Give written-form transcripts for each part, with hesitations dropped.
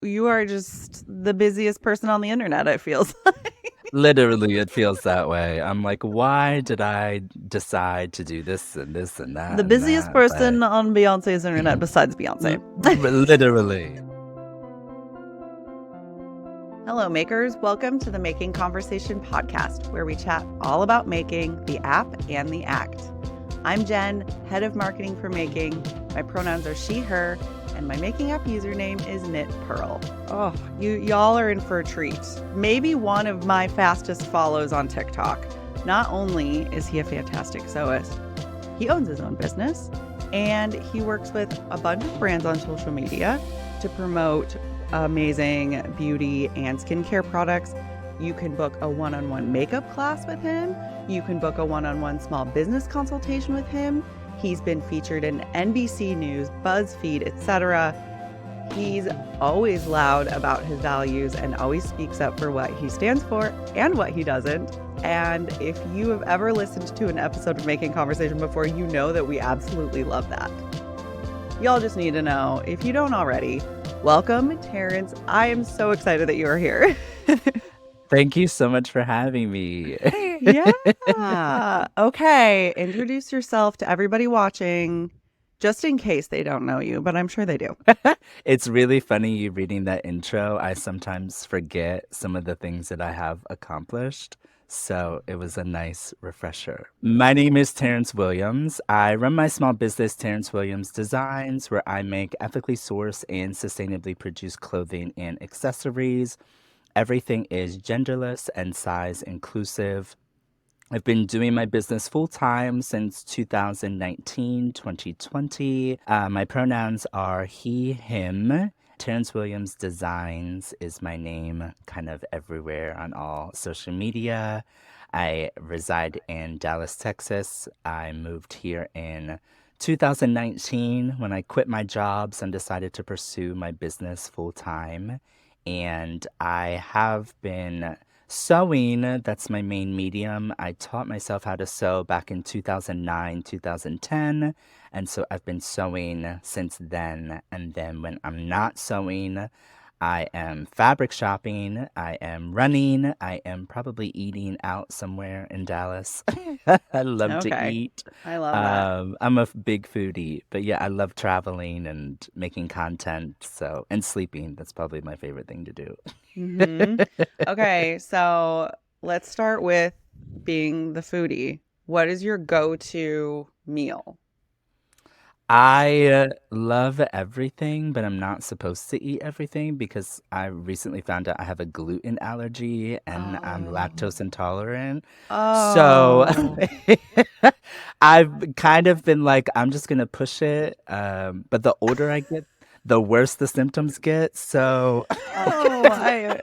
you are just the busiest person on the internet, it feels like. Literally, it feels that way. I'm like, why did I decide to do this and this and The that and busiest that? But person on Beyonce's internet besides Beyonce. literally. Hello, makers. Welcome to the Making Conversation podcast, where we chat all about making, the app, and the act. I'm Jen, head of marketing for Making. My pronouns are she, her, and my Making app username is Knit Pearl. Oh, y'all are in for a treat. Maybe one of my fastest follows on TikTok. Not only is he a fantastic sewist, he owns his own business, and he works with a bunch of brands on social media to promote amazing beauty and skincare products. You can book a one-on-one makeup class with him. You can book a one-on-one small business consultation with him. He's been featured in NBC News, BuzzFeed, etc. He's always loud about his values and always speaks up for what he stands for and what he doesn't. And if you have ever listened to an episode of Making Conversation before, you know that we absolutely love that. Y'all just need to know, if you don't already, welcome, Terrance. I am so excited that you are here. Thank you so much for having me. Yeah. Okay. Introduce yourself to everybody watching, just in case they don't know you, but I'm sure they do. It's really funny you reading that intro. I sometimes forget some of the things that I have accomplished. So it was a nice refresher. My name is Terrance Williams. I run my small business, Terrance Williams Designs, where I make ethically sourced and sustainably produced clothing and accessories. Everything is genderless and size inclusive. I've been doing my business full time since 2019, 2020. My pronouns are he, him. Terrance Williams Designs is my name, kind of everywhere on all social media. I reside in Dallas, Texas. I moved here in 2019 when I quit my jobs and decided to pursue my business full time. And I have been sewing, that's my main medium. I taught myself how to sew back in 2009, 2010. And so I've been sewing since then. And then when I'm not sewing, I am fabric shopping, I am running, I am probably eating out somewhere in Dallas. I love to Okay. eat. I love that. I'm a big foodie, but yeah, I love traveling and making content. So, and sleeping. That's probably my favorite thing to do. hmm Okay. So let's start with being the foodie. What is your go-to meal? I love everything, but I'm not supposed to eat everything because I recently found out I have a gluten allergy and I'm Oh. lactose intolerant. So Oh. I've kind of been like, I'm just gonna push it. But the older I get, the worse the symptoms get. So Oh, I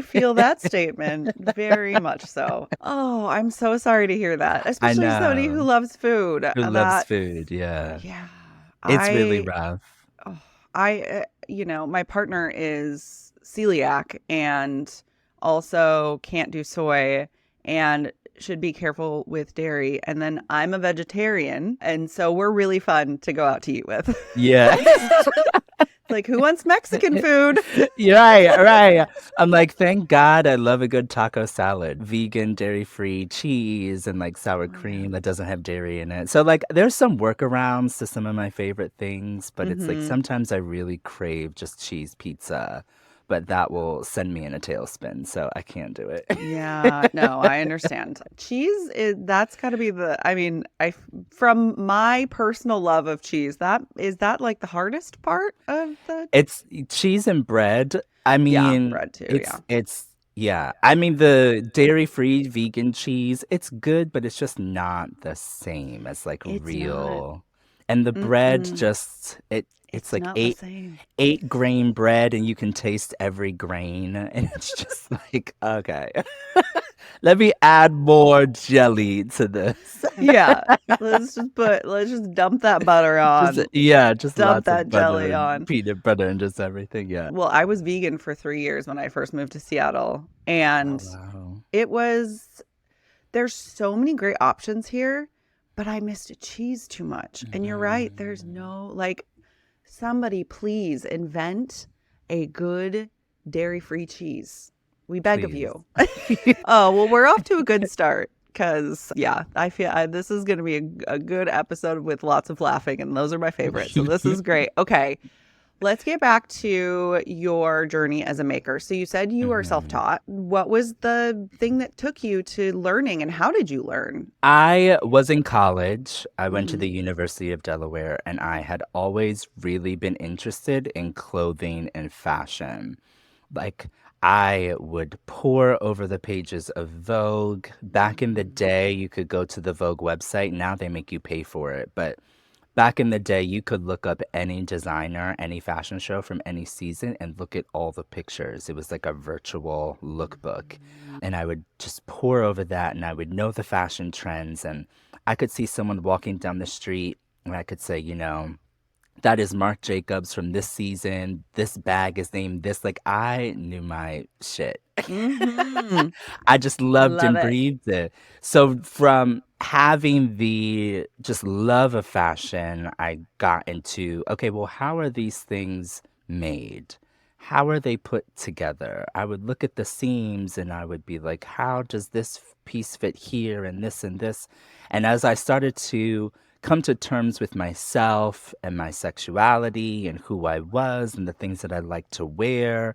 feel that statement very much so. Oh, I'm so sorry to hear that. I Especially as somebody who know loves food. who loves That food. Yeah, yeah. it's really I rough. oh, my partner is celiac and also can't do soy and should be careful with dairy. And then I'm a vegetarian, and so we're really fun to go out to eat with. Yeah. Like, who wants Mexican food? You're right, right. I'm like, thank God I love a good taco salad. Vegan, dairy-free cheese and like sour Oh yeah. cream that doesn't have dairy in it. So like there's some workarounds to some of my favorite things, but it's like Mm-hmm. sometimes I really crave just cheese pizza, but that will send me in a tailspin, so I can't do it. Yeah, no, I understand. Cheese is that's got to be I mean, from my personal love of cheese, that like the hardest part of the It's cheese and bread. I yeah, mean, bread too, yeah. it's yeah. I mean the dairy-free vegan cheese, it's good, but it's just not the same as like It's not. real. And the bread Mm-mm. just it's It's like not the same. eight grain bread and you can taste every grain and it's just like okay. Let me add more jelly to this. Yeah. Let's just dump that butter Just on. yeah, just Dump lots that of butter jelly and on. peanut butter and just everything. Yeah. Well, I was vegan for 3 years when I first moved to Seattle, Oh and wow. it was there's so many great options here, but I missed cheese too much. And you're right, there's Mhm. no like somebody please invent a good dairy-free cheese. We beg of Please. you. Oh, well, we're off to a good start because, yeah, I feel this is going to be a good episode with lots of laughing, and those are my favorites. So this is great. Okay, let's get back to your journey as a maker. So you said you were Mhm. self-taught. What was the thing that took you to learning, and how did you learn? I was in college. I went to Mm-hmm. the University of Delaware, and I had always really been interested in clothing and fashion. Like, I would pore over the pages of Vogue. Back in the day, you could go to the Vogue website. Now they make you pay for it. But back in the day, you could look up any designer, any fashion show from any season and look at all the pictures. It was like a virtual lookbook. And I would just pore over that and I would know the fashion trends. And I could see someone walking down the street and I could say, that is Marc Jacobs from this season. This bag is named this. Like, I knew my shit. Mm-hmm. I just loved Love and it. breathed it. So from having the just love of fashion, I got into, okay, well, how are these things made? How are they put together? I would look at the seams and I would be like, how does this piece fit here and this and this? And as I started to come to terms with myself and my sexuality and who I was and the things that I like to wear,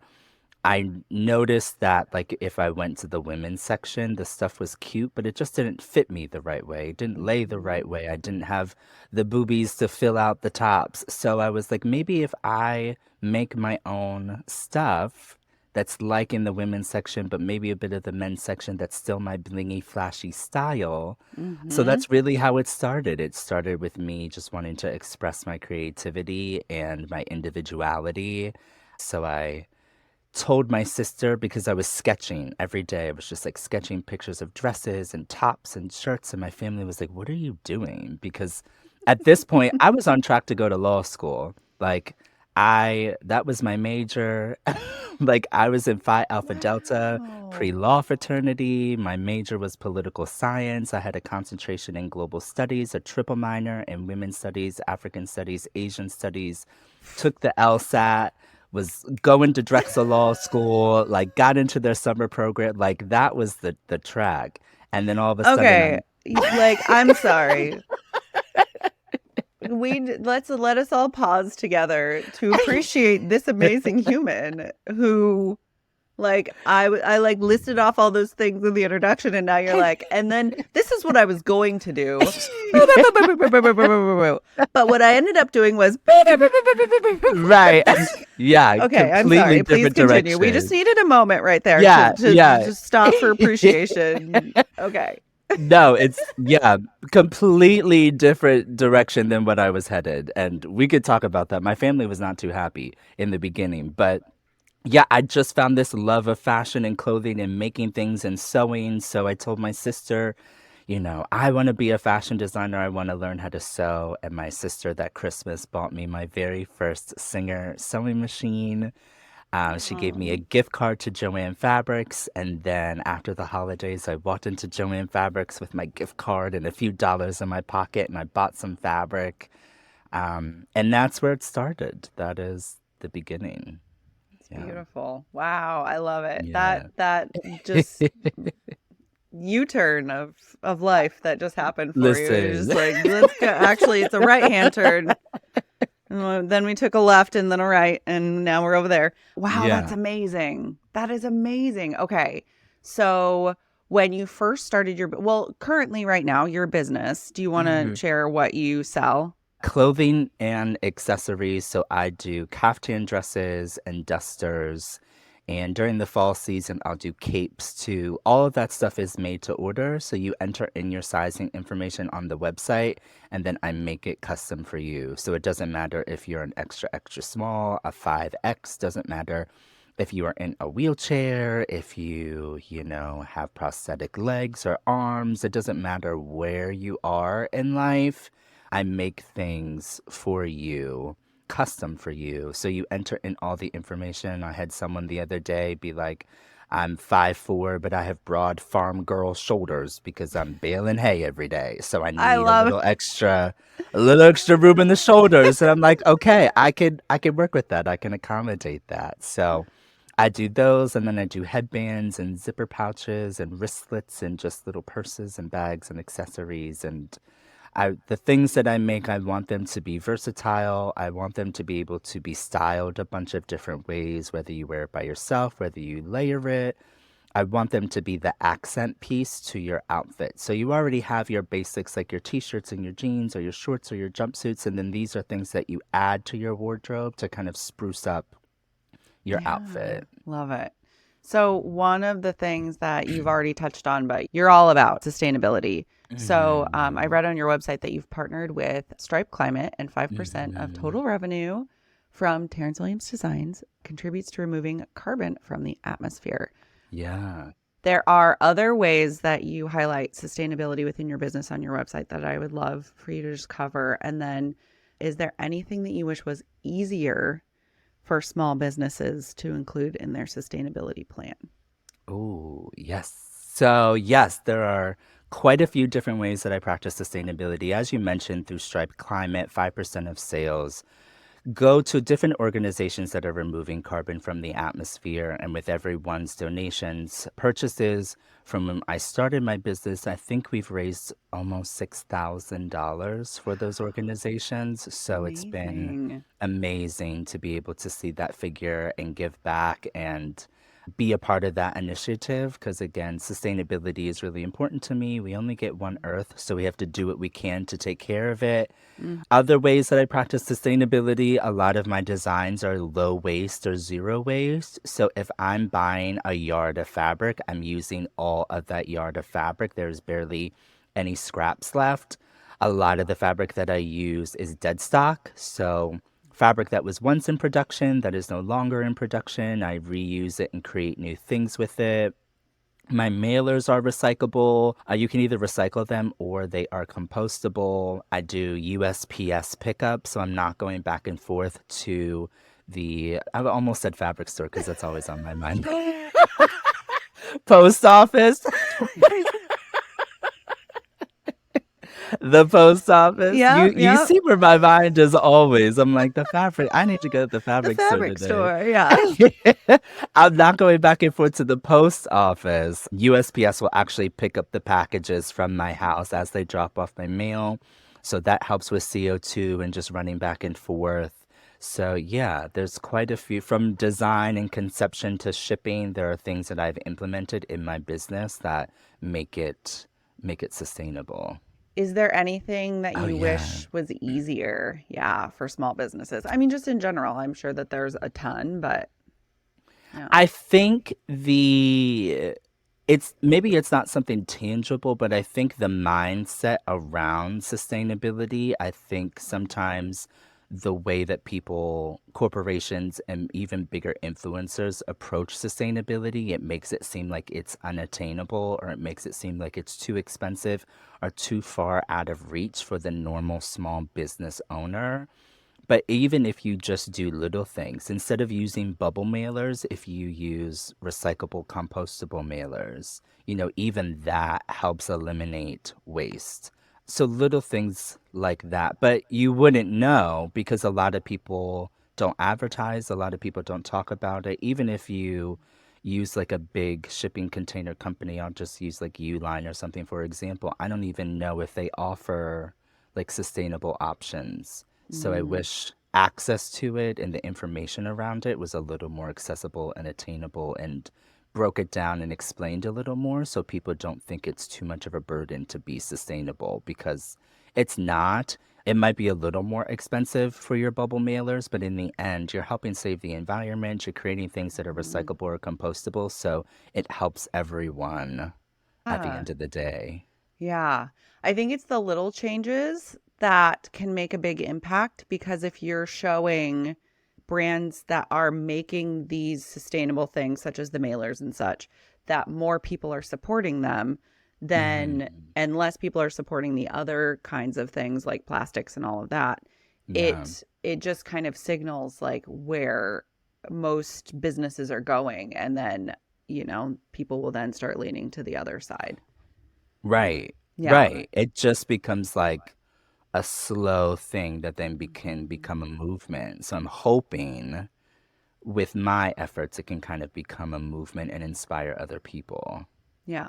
I noticed that, like, if I went to the women's section, the stuff was cute, but it just didn't fit me the right way. It didn't lay the Mm-hmm. right way. I didn't have the boobies to fill out the tops. So I was like, maybe if I make my own stuff that's like in the women's section, but maybe a bit of the men's section that's still my blingy, flashy style. So Mm-hmm. that's really how it started. It started with me just wanting to express my creativity and my individuality. So I told my sister because I was sketching every day. I was just like sketching pictures of dresses and tops and shirts. And my family was like, "What are you doing?" Because at this point, I was on track to go to law school. Like, that was my major. Like, I was in Phi Alpha Delta pre Wow. law fraternity. My major was political science. I had a concentration in global studies, a triple minor in women's studies, African studies, Asian studies, took the LSAT, was going to Drexel Law School, like got into their summer program, like that was the track. And then all of a sudden Okay. I'm Like, I'm sorry. Let us all pause together to appreciate this amazing human who, like, I like listed off all those things in the introduction, and now you're like, and then this is what I was going to do. But what I ended up doing was right. Yeah, okay, I'm completely sorry. Please different continue. We just direction. needed a moment right there to Yeah, yeah. just stop for appreciation. Okay. No, it's yeah, completely different direction than what I was headed. And we could talk about that. My family was not too happy in the beginning, but yeah, I just found this love of fashion and clothing and making things and sewing. So I told my sister, I want to be a fashion designer. I want to learn how to sew. And my sister that Christmas bought me my very first Singer sewing machine. She gave me a Oh. gift card to Joanne Fabrics. And then after the holidays, I walked into Joanne Fabrics with my gift card and a few dollars in my pocket, and I bought some fabric. And that's where it started. That is the beginning. It's Yeah. beautiful. Wow, I love it. Yeah. That just U-turn of life that just happened for you. It was Listen. just like, let's go. Actually, it's a right-hand turn. Then we took a left and then a right, and now we're over there. Wow, that's Yeah. amazing. That is amazing. Okay. So when you first started well, currently right now, your business, do you want to Mhm. share what you sell? Clothing and accessories. So I do caftan dresses and dusters. And during the fall season, I'll do capes too. All of that stuff is made to order. So you enter in your sizing information on the website, and then I make it custom for you. So it doesn't matter if you're an extra, extra small, a 5X, doesn't matter if you are in a wheelchair, if you have prosthetic legs or arms. It doesn't matter where you are in life. I make things for you, custom for you. So you enter in all the information. I had someone the other day be like, I'm 5'4", but I have broad farm girl shoulders because I'm baling hay every day. So I I need love a little extra room in the shoulders. And I'm like, okay, I could work with that. I can accommodate that. So I do those, and then I do headbands and zipper pouches and wristlets and just little purses and bags and accessories. And the things that I make, I want them to be versatile. I want them to be able to be styled a bunch of different ways, whether you wear it by yourself, whether you layer it. I want them to be the accent piece to your outfit. So you already have your basics like your t-shirts and your jeans or your shorts or your jumpsuits, and then these are things that you add to your wardrobe to kind of spruce up your Yeah, outfit. love it. So, one of the things that you've already touched on, but you're all about sustainability. So, I Hmm. read on your website that you've partnered with Stripe Climate, and 5% of Hmm. total revenue from Terrance Williams Designs contributes to removing carbon from the atmosphere. Yeah. There are other ways that you highlight sustainability within your business on your website that I would love for you to just cover. And then, is there anything that you wish was easier for small businesses to include in their sustainability plan? Oh, yes. So, yes, there are quite a few different ways that I practice sustainability. As you mentioned, through Stripe Climate, 5% of sales go to different organizations that are removing carbon from the atmosphere. And with everyone's donations, purchases from when I started my business, I think we've raised almost $6,000 for those organizations. So it's been Amazing. amazing to be able to see that figure and give back and be a part of that initiative because again sustainability is really important to me. We only get one earth, so we have to do what we can to take care of it. Mm. Other ways that I practice sustainability, a lot of my designs are low waste or zero waste. So if I'm buying a yard of fabric, I'm using all of that yard of fabric. There's barely any scraps left. A lot of the fabric that I use is dead stock. So fabric that was once in production that is no longer in production, I reuse it and create new things with it. My mailers are recyclable. You can either recycle them or they are compostable. I do USPS pickup, so I'm not going back and forth to I almost said fabric store because that's always on my mind. Post office. The post office. You Yep, you yep. see where my mind is always. I'm like the fabric. I need to go to the The fabric store fabric today. store. Yeah. I'm not going back and forth to the post office. USPS will actually pick up the packages from my house as they drop off my mail. So that helps with CO2 and just running back and forth. So yeah, there's quite a few from design and conception to shipping. There are things that I've implemented in my business that make it make it sustainable. Is there anything that Oh you yeah. wish was easier? Yeah, for small businesses. I mean, just in general, I'm sure that there's a ton, but yeah. I think it's not something tangible, but I think the mindset around sustainability, I think sometimes the way that people, corporations, and even bigger influencers approach sustainability, it makes it seem like it's unattainable or it makes it seem like it's too expensive or too far out of reach for the normal small business owner. But even if you just do little things, instead of using bubble mailers, if you use recyclable, compostable mailers, even that helps eliminate waste. So little things like that. But you wouldn't know because a lot of people don't advertise, a lot of people don't talk about it. Even if you use like a big shipping container company, I'll just use like Uline or something for example. I don't even know if they offer like sustainable options. So I Mm. wish access to it and the information around it was a little more accessible and attainable and broke it down and explained a little more so people don't think it's too much of a burden to be sustainable because it's not. It might be a little more expensive for your bubble mailers, but in the end, you're helping save the environment. You're creating things that are Mhm. recyclable or compostable. So it helps everyone at the Yeah. end of the day. Yeah. I think it's the little changes that can make a big impact because if you're showing brands that are making these sustainable things, such as the mailers and such, that more people are supporting them, then Hmm. and less people are supporting the other kinds of things like plastics and all of that, Yeah. it just kind of signals like where most businesses are going. And then people will then start leaning to the other side. Right. Yeah. Right. It just becomes like a slow thing that then can become a movement. So I'm hoping with my efforts, it can kind of become a movement and inspire other people. Yeah.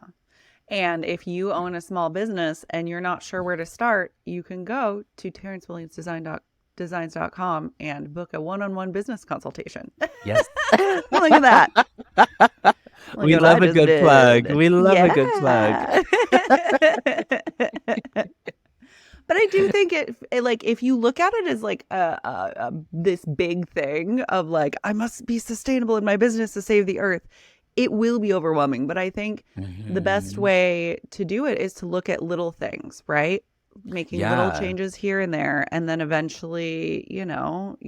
And if you own a small business and you're not sure where to start, you can go to terrancewilliamsdesigns.com and book a one-on-one business consultation. Yes. Look at that. Look We at what I love a just good plug. did. We love a good plug. Yeah. But I do think like if you look at it as like this big thing of like I must be sustainable in my business to save the earth, it will be overwhelming. But I think the best Hmm. way to do it is to look at little things, right? Making little Yeah. changes here and there, and then eventually, you'll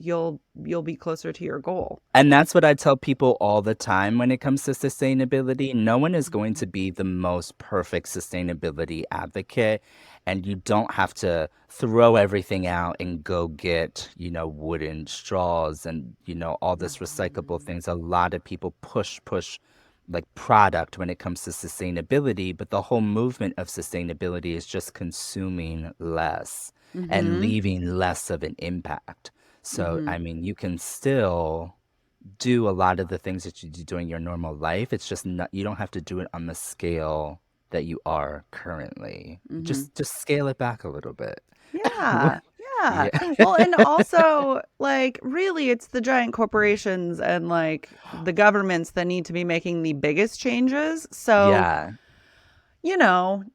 be closer to your goal. And that's what I tell people all the time when it comes to sustainability. No one is going Mhm. to be the most perfect sustainability advocate, and you don't have to throw everything out and go get, wooden straws and, all this recyclable Mhm. things. A lot of people push like product when it comes to sustainability, but the whole movement of sustainability is just consuming less and Mhm. leaving less of an impact. So, Mhm. I mean, you can still do a lot of the things that you do in your normal life. It's just not, you don't have to do it on the scale that you are currently. Mhm. Just scale it back a little bit. Yeah. Yeah. Yeah. Well, and also, like, really, it's the giant corporations and, like, the governments that need to be making the biggest changes. So, Yeah.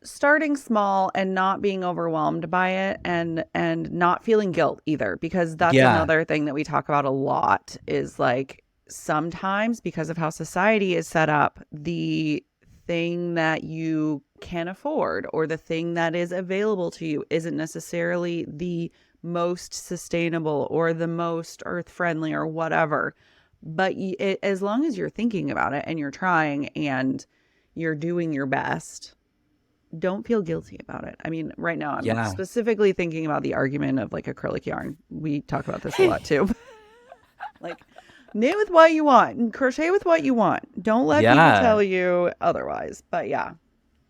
starting small and not being overwhelmed by it and not feeling guilt either, because that's Yeah. another thing that we talk about a lot is like sometimes because of how society is set up, the thing that you can afford or the thing that is available to you isn't necessarily the most sustainable or the most earth friendly or whatever. But as long as you're thinking about it and you're trying and you're doing your best, don't feel guilty about it. I mean, right now I'm Yeah. specifically thinking about the argument of like acrylic yarn. We talk about this a lot too. Like, knit with what you want and crochet with what you want. Don't let people Yeah. tell you otherwise. But yeah.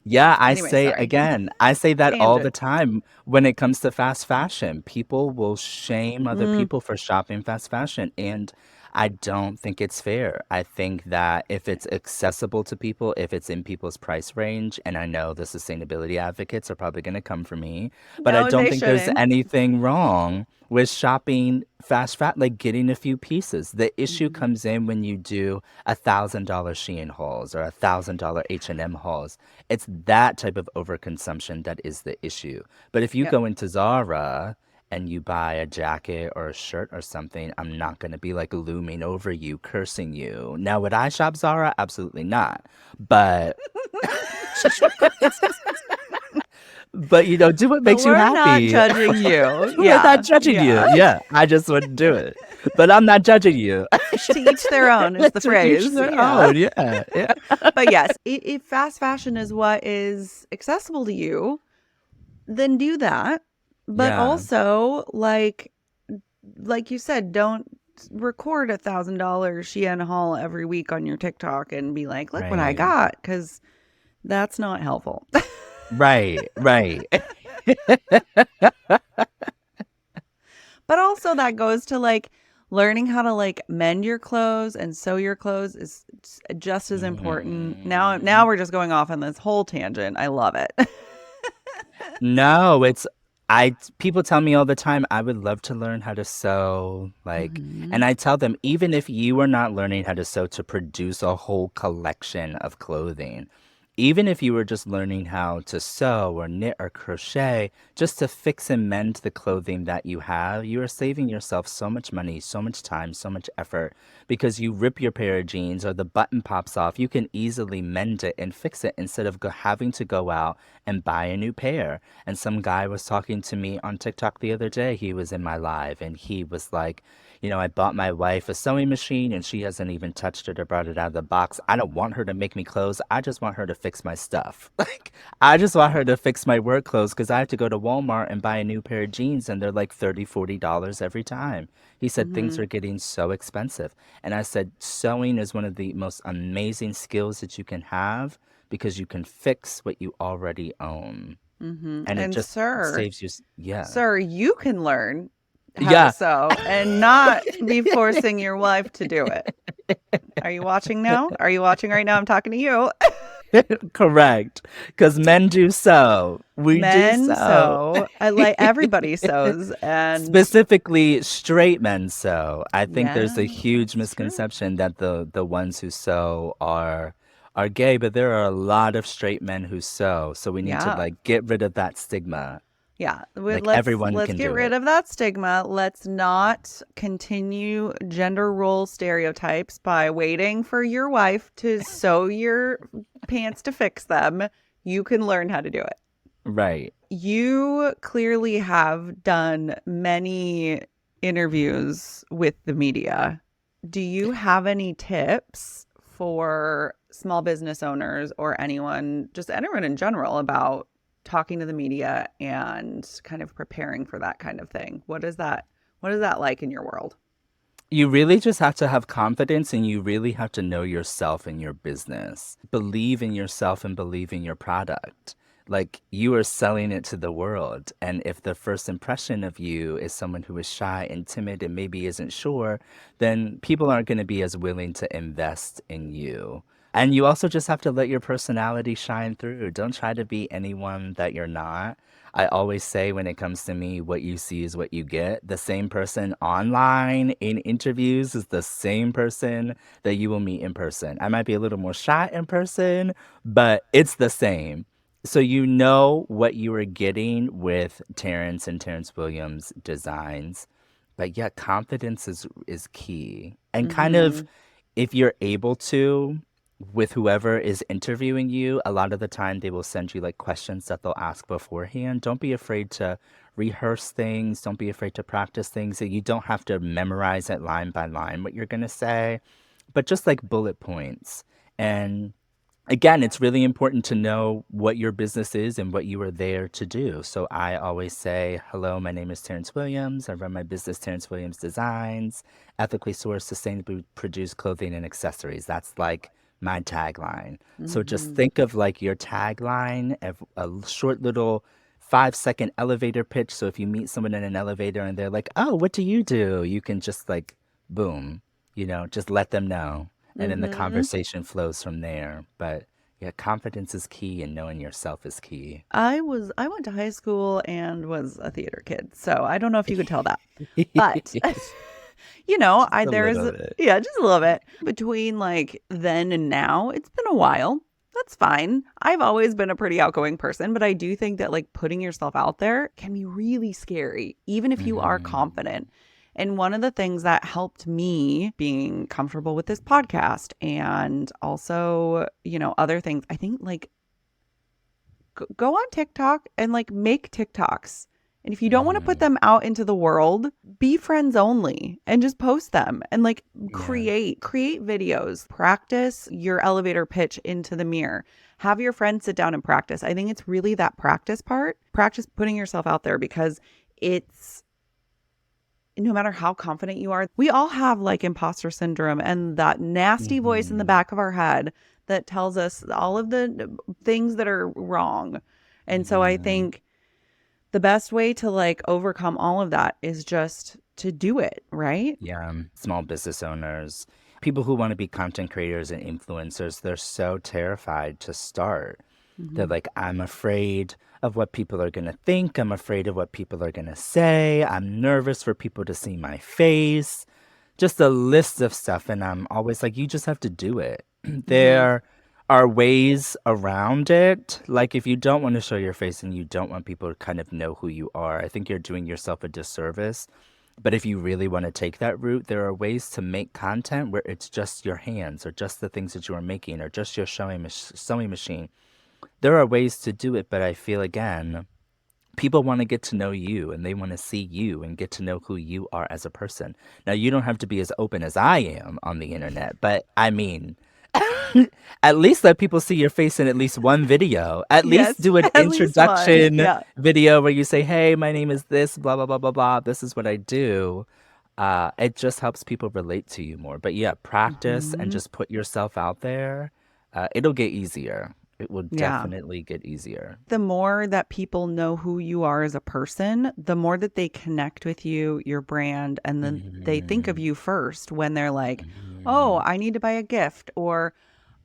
Yeah, Anyway, sorry. I say that all the Tangent. time when it comes to fast fashion. People will shame other Mm, people for shopping fast fashion, and I don't think it's fair. I think that if it's accessible to people, if it's in people's price range, and I know the sustainability advocates are probably going to come for me, but I no, don't they think there's shouldn't. anything wrong with shopping like getting a few pieces. The issue Mm-hmm. comes in when you do $1,000 Shein hauls or $1,000 H&M hauls. It's that type of overconsumption that is the issue. But if you Yep. go into Zara and you buy a jacket or a shirt or something, I'm not going to be like looming over you, cursing you. Now, would I shop Zara? Absolutely not. But do what But makes you we're not happy. judging you. We're not Yeah. judging you. Yeah. Yeah, I just wouldn't do it. But I'm not judging you. To each their own is the To each phrase. their Yeah. own. Yeah. Yeah. But yes, if fast fashion is what is accessible to you, then do that. But Yeah. also, like you said, don't record $1,000 Shein haul every week on your TikTok and be like, "Look what I Right. got," because that's not helpful. Right. Right. But also, that goes to like learning how to like mend your clothes and sew your clothes is just as important. Now Mhm. we're just going off on this whole tangent. I love it. No, it's I people tell me all the time I would love to learn how to sew, like, and Hmm. I tell them even if you are not learning how to sew to produce a whole collection of clothing, even if you were just learning how to sew or knit or crochet, just to fix and mend the clothing that you have, you are saving yourself so much money, so much time, so much effort because you rip your pair of jeans or the button pops off, you can easily mend it and fix it instead of having to go out and buy a new pair. And some guy was talking to me on TikTok the other day. He was in my live and he was like, I bought my wife a sewing machine and she hasn't even touched it or brought it out of the box. I don't want her to make me clothes. I just want her to fix my stuff. Like, I just want her to fix my work clothes because I have to go to Walmart and buy a new pair of jeans and they're like $30, $40 every time. He said things Mm-hmm. are getting so expensive. And I said, sewing is one of the most amazing skills that you can have because you can fix what you already own. Mm-hmm. And it And just sir, saves you, yeah. sir, you can learn how to Yeah. sew and not be forcing your wife to do it. Are you watching now? Are you watching right now? I'm talking to you. Correct. Because men do so. We do Men so. sew. I like everybody sews. And Specifically, straight men sew. I think there's a yeah, huge that's true. misconception that the ones who sew are gay, but there are a lot of straight men who sew. So we need to Yeah. like get rid of that stigma. Yeah, Like everyone let's can get do rid it. of that stigma. Let's not continue gender role stereotypes by waiting for your wife to sew your pants to fix them. You can learn how to do it. Right. You clearly have done many interviews with the media. Do you have any tips for small business owners or anyone, just anyone in general, about talking to the media and kind of preparing for that kind of thing? What is that like in your world? You really just have to have confidence and you really have to know yourself and your business. Believe in yourself and believe in your product. Like you are selling it to the world. And if the first impression of you is someone who is shy and timid and maybe isn't sure, then people aren't going to be as willing to invest in you. And you also just have to let your personality shine through. Don't try to be anyone that you're not. I always say when it comes to me, what you see is what you get. The same person online in interviews is the same person that you will meet in person. I might be a little more shy in person, but it's the same. So you know what you are getting with Terrance and Terrance Williams designs. But yeah, confidence is key. And kind of Mm-hmm. if you're able to, with whoever is interviewing you, a lot of the time they will send you like questions that they'll ask beforehand. Don't be afraid to rehearse things. Don't be afraid to practice things. You don't have to memorize it line by line what you're going to say, but just like bullet points. And again, it's really important to know what your business is and what you are there to do. So I always say, hello, my name is Terrance Williams. I run my business, Terrance Williams Designs, ethically sourced, sustainably produced clothing and accessories. That's like my tagline. So just Mm-hmm. think of like your tagline of a short little 5-second elevator pitch. So if you meet someone in an elevator and they're like, oh, what do you do? You can just like, boom, just let them know and then the Mm-hmm. conversation flows from there. But yeah, confidence is key and knowing yourself is key. I went to high school and was a theater kid, so I don't know if you could tell that. But Just I a there's little bit. yeah, just a little bit between like then and now. It's been a while. That's fine. I've always been a pretty outgoing person, but I do think that like putting yourself out there can be really scary, even if you are Hmm. confident. And one of the things that helped me being comfortable with this podcast and also, other things, I think like go on TikTok and like make TikToks. And if you don't want to put Hmm. them out into the world, be friends only and just post them and like Yeah. create videos, practice your elevator pitch into the mirror. Have your friends sit down and practice. I think it's really that practice part. Practice putting yourself out there because it's no matter how confident you are, we all have like imposter syndrome and that nasty voice in the Hmm. back of our head that tells us all of the things that are wrong. And so I Yeah. think the best way to like overcome all of that is just to do it, right? Yeah. Small business owners, people who want to be content creators and influencers, they're so terrified to start. They're Mm-hmm. like, I'm afraid of what people are going to think. I'm afraid of what people are going to say. I'm nervous for people to see my face. Just a list of stuff. And I'm always like, you just have to do it. Mm-hmm. There are ways around it. Like, if you don't want to show your face and you don't want people to kind of know who you are, I think you're doing yourself a disservice. But if you really want to take that route, there are ways to make content where it's just your hands or just the things that you are making or just your sewing machine. There are ways to do it, but I feel again, People want to get to know you and they want to see you and get to know who you are as a person. Now, you don't have to be as open as I am on the internet, but I mean, at least let people see your face in at least one video. At least Yes, do an at least one. introduction Yeah. video where you say, "Hey, my name is this, blah, blah, blah, blah, blah. This is what I do." It just helps people relate to you more. But yeah, practice and Hmm. just put yourself out there. It'll get easier. It will Yeah. definitely get easier. The more that people know who you are as a person, the more that they connect with you, your brand, and then they think of Mhm. you first when they're like, oh, Mhm. I need to buy a gift, or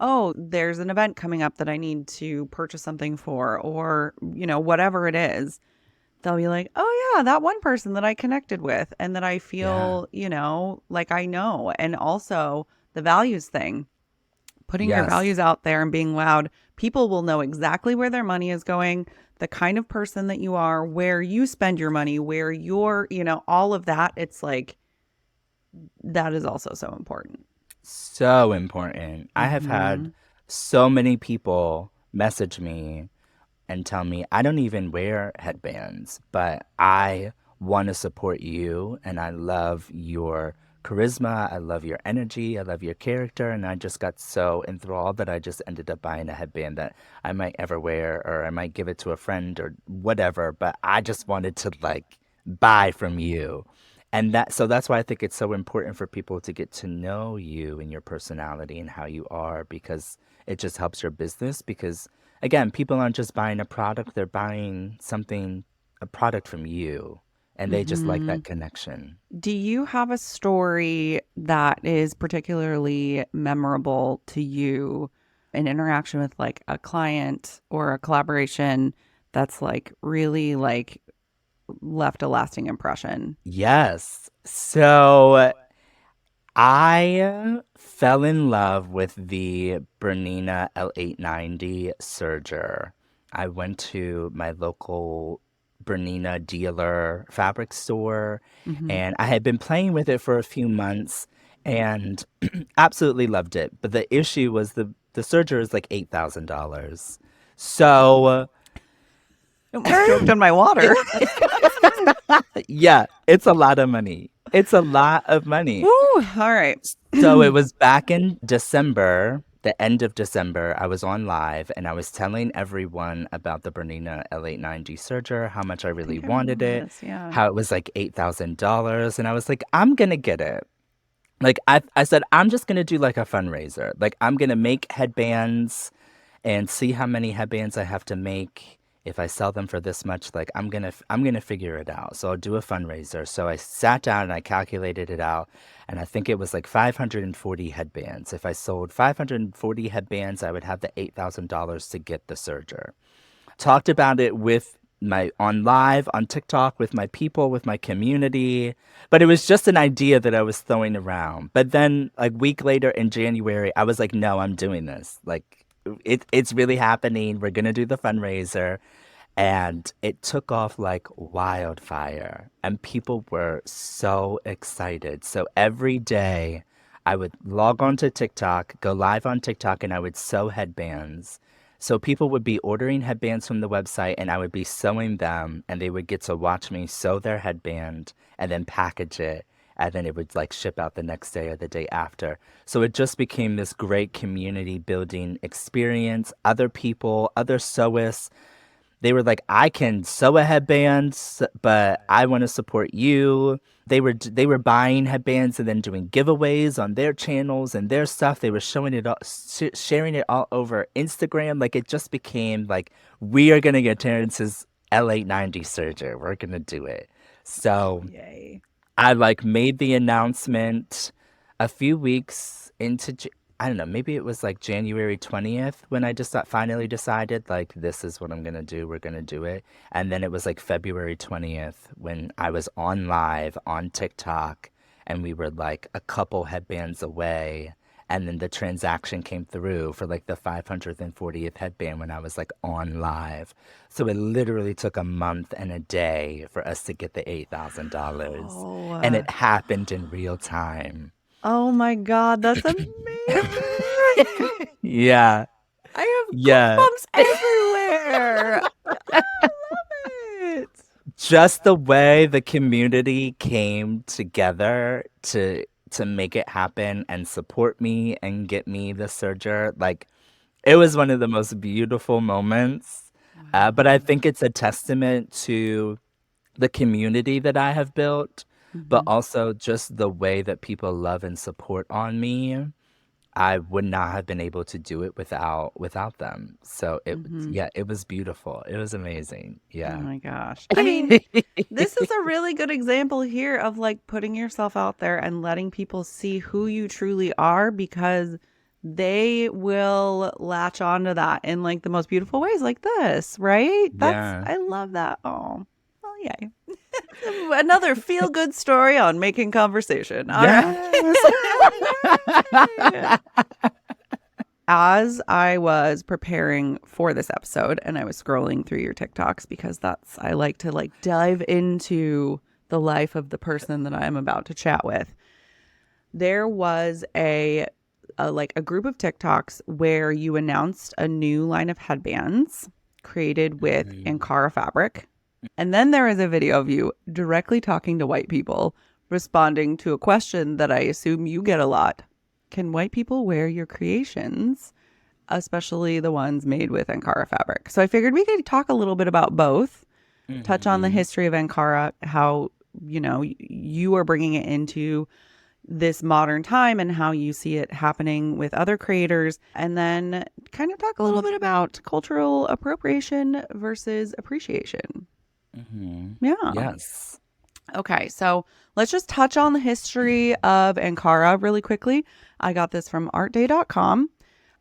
oh, there's an event coming up that I need to purchase something for, or, whatever it is. They'll be like, oh, yeah, that one person that I connected with and that I Yeah. feel, like I know. And also the values thing, putting your Yes. values out there and being loud, people will know exactly where their money is going, the kind of person that you are, where you spend your money, where you're, all of that. It's like that is also so important. So important. I have had Hmm. so many people message me and tell me I don't even wear headbands, but I want to support you and I love your charisma. I love your energy. I love your character. And I just got so enthralled that I just ended up buying a headband that I might ever wear or I might give it to a friend or whatever. But I just wanted to like buy from you. And that's why I think it's so important for people to get to know you and your personality and how you are because it just helps your business because again, people aren't just buying a product, they're buying something, a product from you, and they just like Hmm. that connection. Do you have a story that is particularly memorable to you, an interaction with like a client or a collaboration that's like really like left a lasting impression? Yes. So I fell in love with the Bernina L890 serger. I went to my local Bernina dealer fabric store Hmm. and I had been playing with it for a few months and absolutely loved it. But the issue was the serger is like $8,000. So I almost choked on my water. yeah, it's a lot of money. It's a lot of money. Woo! All right. So it was back in December, the end of December. I was on live and I was telling everyone about the Bernina L890 serger, how much I I really think I wanted remember it, this. Yeah. how it was like $8,000. And I was like, I'm gonna get it. Like I said, I'm just gonna do like a fundraiser. Like I'm gonna make headbands and see how many headbands I have to make. If I sell them for this much, like I'm gonna figure it out. So I'll do a fundraiser. So I sat down and I calculated it out, and I think it was like 540 headbands. If I sold 540 headbands, I would have the $8,000 to get the serger. Talked about it with my on live on TikTok with my people, with my community, but it was just an idea that I was throwing around. But then a week later in January, I was like, no, I'm doing this. Like it's really happening. We're gonna do the fundraiser. And it took off like wildfire. And people were so excited. So every day I would log on to TikTok, go live on TikTok, and I would sew headbands. So people would be ordering headbands from the website, and I would be sewing them, and they would get to watch me sew their headband and then package it. And then it would like ship out the next day or the day after. So it just became this great community building experience. Other people, other sewists, they were like, I can sew a headband, but I want to support you. They were buying headbands and then doing giveaways on their channels and their stuff. They were showing it all, sharing it all over Instagram. Like it just became like we are gonna get Terrance's L890 serger. We're gonna do it. So Yay. I like made the announcement a few weeks into I don't know, maybe it was like January 20th when I just finally decided like this is what I'm gonna do. We're gonna do it. And then it was like February 20th when I was on live on TikTok and we were like a couple headbands away. And then the transaction came through for like the 540th headband when I was like on live. So it literally took a month and a day for us to get the $8,000. Oh, And it happened in real time. oh my God, that's amazing. I Yeah. have goosebumps everywhere. I love just the way the community came together to make it happen and support me and get me the serger, like it was one of the most beautiful moments. But I Wow. think it's a testament to the community that I have built, but Hmm. also just the way that people love and support on me. I would not have been able to do it without them. So Hmm. yeah, it was beautiful. It was amazing. Oh Yeah. my gosh. I mean, this is a really good example here of like putting yourself out there and letting people see who you truly are, because they will latch onto that in like the most beautiful ways like this, right? Yeah. I love that. Oh, well, yay. Another feel good story on making conversation. All right. Yes. Yay. As I was preparing for this episode and I was scrolling through your TikToks, because I like to like dive into the life of the person that I'm about to chat with. There was a group of TikToks where you announced a new line of headbands created with Mhm. Ankara fabric. And then there is a video of you directly talking to white people, responding to a question that I assume you get a lot. Can white people wear your creations, especially the ones made with Ankara fabric? So I figured we could talk a little bit about both, touch on the Mhm. history of Ankara, how, you are bringing it into this modern time and how you see it happening with other creators, and then kind of talk a little bit about cultural appropriation versus appreciation. Mhm. Yeah. Yes. Okay, so let's just touch on the history of Ankara really quickly. I got this from artday.com.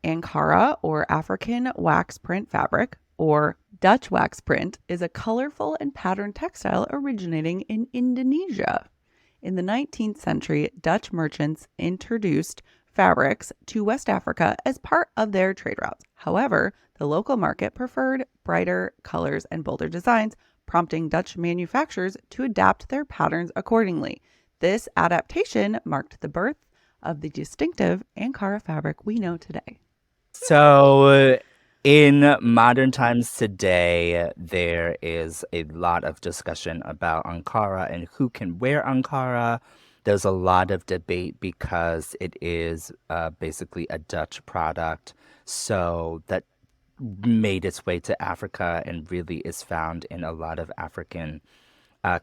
Ankara, or African wax print fabric, or Dutch wax print, is a colorful and patterned textile originating in Indonesia. In the 19th century, Dutch merchants introduced fabrics to West Africa as part of their trade routes. However, the local market preferred brighter colors and bolder designs, prompting Dutch manufacturers to adapt their patterns accordingly. This adaptation marked the birth of the distinctive Ankara fabric we know today. So, in modern times today, there is a lot of discussion about Ankara and who can wear Ankara. There's a lot of debate because it is basically a Dutch product. So, that made its way to Africa and really is found in a lot of African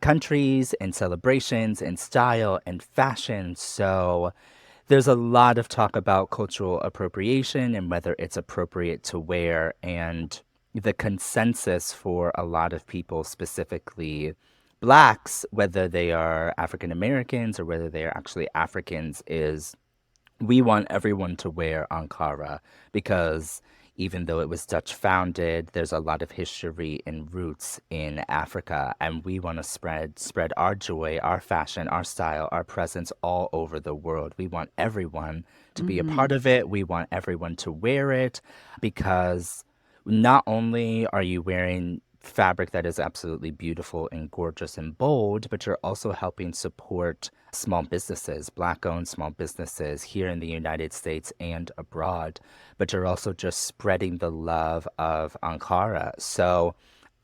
countries and celebrations and style and fashion. So, there's a lot of talk about cultural appropriation and whether it's appropriate to wear. And the consensus for a lot of people, specifically Blacks, whether they are African Americans or whether they are actually Africans, is we want everyone to wear Ankara because even though it was Dutch founded, there's a lot of history and roots in Africa, and we want to spread our joy, our fashion, our style, our presence all over the world. We want everyone to be a Mm-hmm. part of it. We want everyone to wear it because not only are you wearing fabric that is absolutely beautiful and gorgeous and bold, but you're also helping support small businesses, Black owned small businesses here in the United States and abroad. But you're also just spreading the love of Ankara. So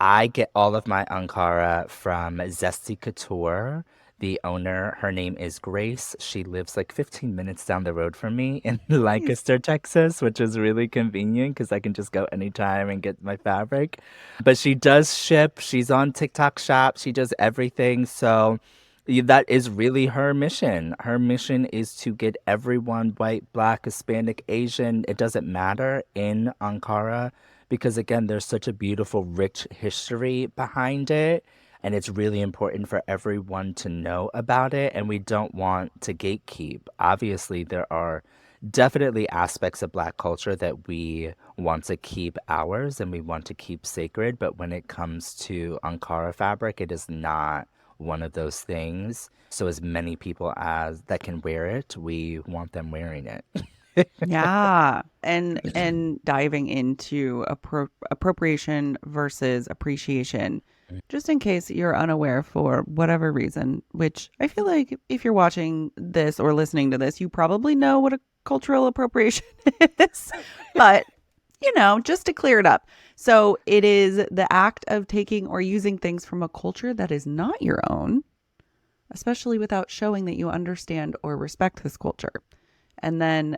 I get all of my Ankara from Zesty Couture. The owner, her name is Grace. She lives like 15 minutes down the road from me in Nice. Lancaster, Texas, which is really convenient because I can just go anytime and get my fabric. But she does ship. She's on TikTok Shop. She does everything. So that is really her mission. Her mission is to get everyone, white, black, Hispanic, Asian, it doesn't matter, in Ankara because, again, there's such a beautiful, rich history behind it. And it's really important for everyone to know about it. And we don't want to gatekeep. Obviously, there are definitely aspects of Black culture that we want to keep ours and we want to keep sacred. But when it comes to Ankara fabric, it is not one of those things. So as many people as that can wear it, we want them wearing it. Yeah. And diving into appropriation versus appreciation. Just in case you're unaware for whatever reason, which I feel like if you're watching this or listening to this, you probably know what a cultural appropriation is. But just to clear it up. So it is the act of taking or using things from a culture that is not your own, especially without showing that you understand or respect this culture. And then,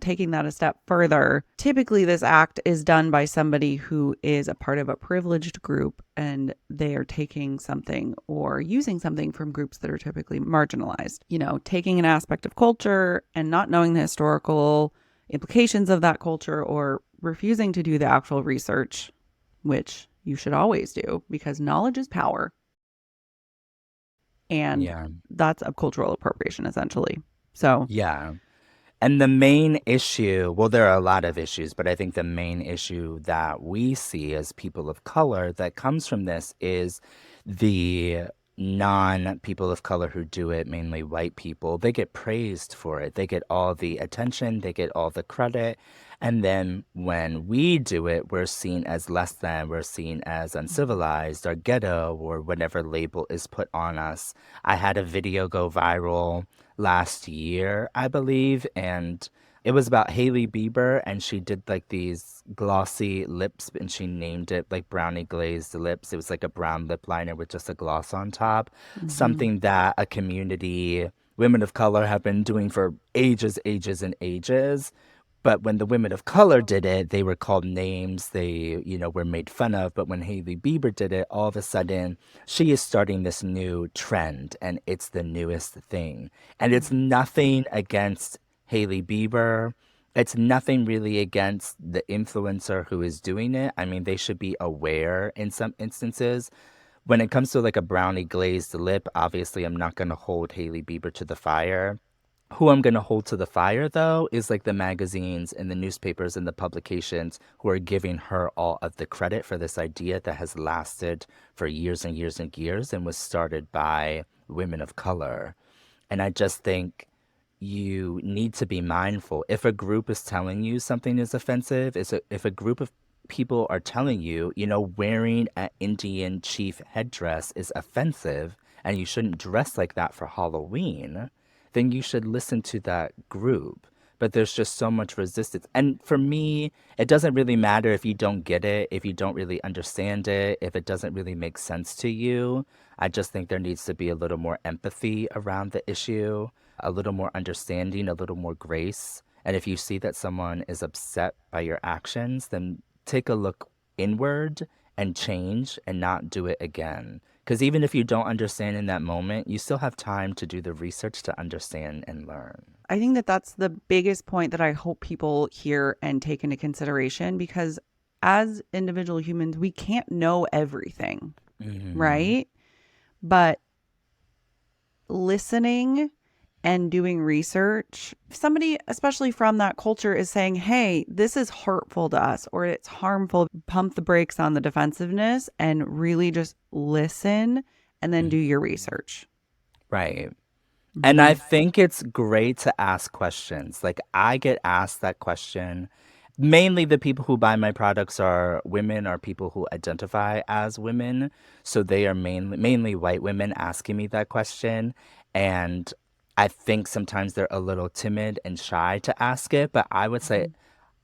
taking that a step further, typically this act is done by somebody who is a part of a privileged group and they are taking something or using something from groups that are typically marginalized. Taking an aspect of culture and not knowing the historical implications of that culture or refusing to do the actual research, which you should always do because knowledge is power. And Yeah. that's a cultural appropriation, essentially. So, Yeah. And the main issue, well, there are a lot of issues, but I think the main issue that we see as people of color that comes from this is the non people of color who do it, mainly white people. They get praised for it. They get all the attention, they get all the credit. And then when we do it, we're seen as less than, we're seen as uncivilized or ghetto or whatever label is put on us. I had a video go viral last year, I believe, and it was about Hailey Bieber, and she did like these glossy lips, and she named it like brownie glazed lips. It was like a brown lip liner with just a gloss on top, mhm, something that a community, women of color, have been doing for ages, ages, and ages. But when the women of color did it, they were called names. They, were made fun of. But when Hailey Bieber did it, all of a sudden, she is starting this new trend, and it's the newest thing. And it's mhm, nothing against Hailey Bieber. It's nothing really against the influencer who is doing it. I mean, they should be aware in some instances. When it comes to like a brownie glazed lip, obviously, I'm not going to hold Hailey Bieber to the fire. Who I'm going to hold to the fire, though, is like the magazines and the newspapers and the publications who are giving her all of the credit for this idea that has lasted for years and years and years and was started by women of color. And I just think you need to be mindful. If a group is telling you something is offensive, if a group of people are telling you, wearing an Indian chief headdress is offensive and you shouldn't dress like that for Halloween, then you should listen to that group. But there's just so much resistance. And for me, it doesn't really matter if you don't get it, if you don't really understand it, if it doesn't really make sense to you. I just think there needs to be a little more empathy around the issue, a little more understanding, a little more grace. And if you see that someone is upset by your actions, then take a look inward and change and not do it again. Because even if you don't understand in that moment, you still have time to do the research to understand and learn. I think that that's the biggest point that I hope people hear and take into consideration because as individual humans, we can't know everything, Hmm. right? But listening and doing research, if somebody, especially from that culture, is saying, hey, this is hurtful to us or it's harmful, pump the brakes on the defensiveness and really just listen and then do your research. Right. And I Mm-hmm. think it's great to ask questions. Like, I get asked that question. Mainly the people who buy my products are women or people who identify as women. So they are mainly white women asking me that question. And I think sometimes they're a little timid and shy to ask it, but I would say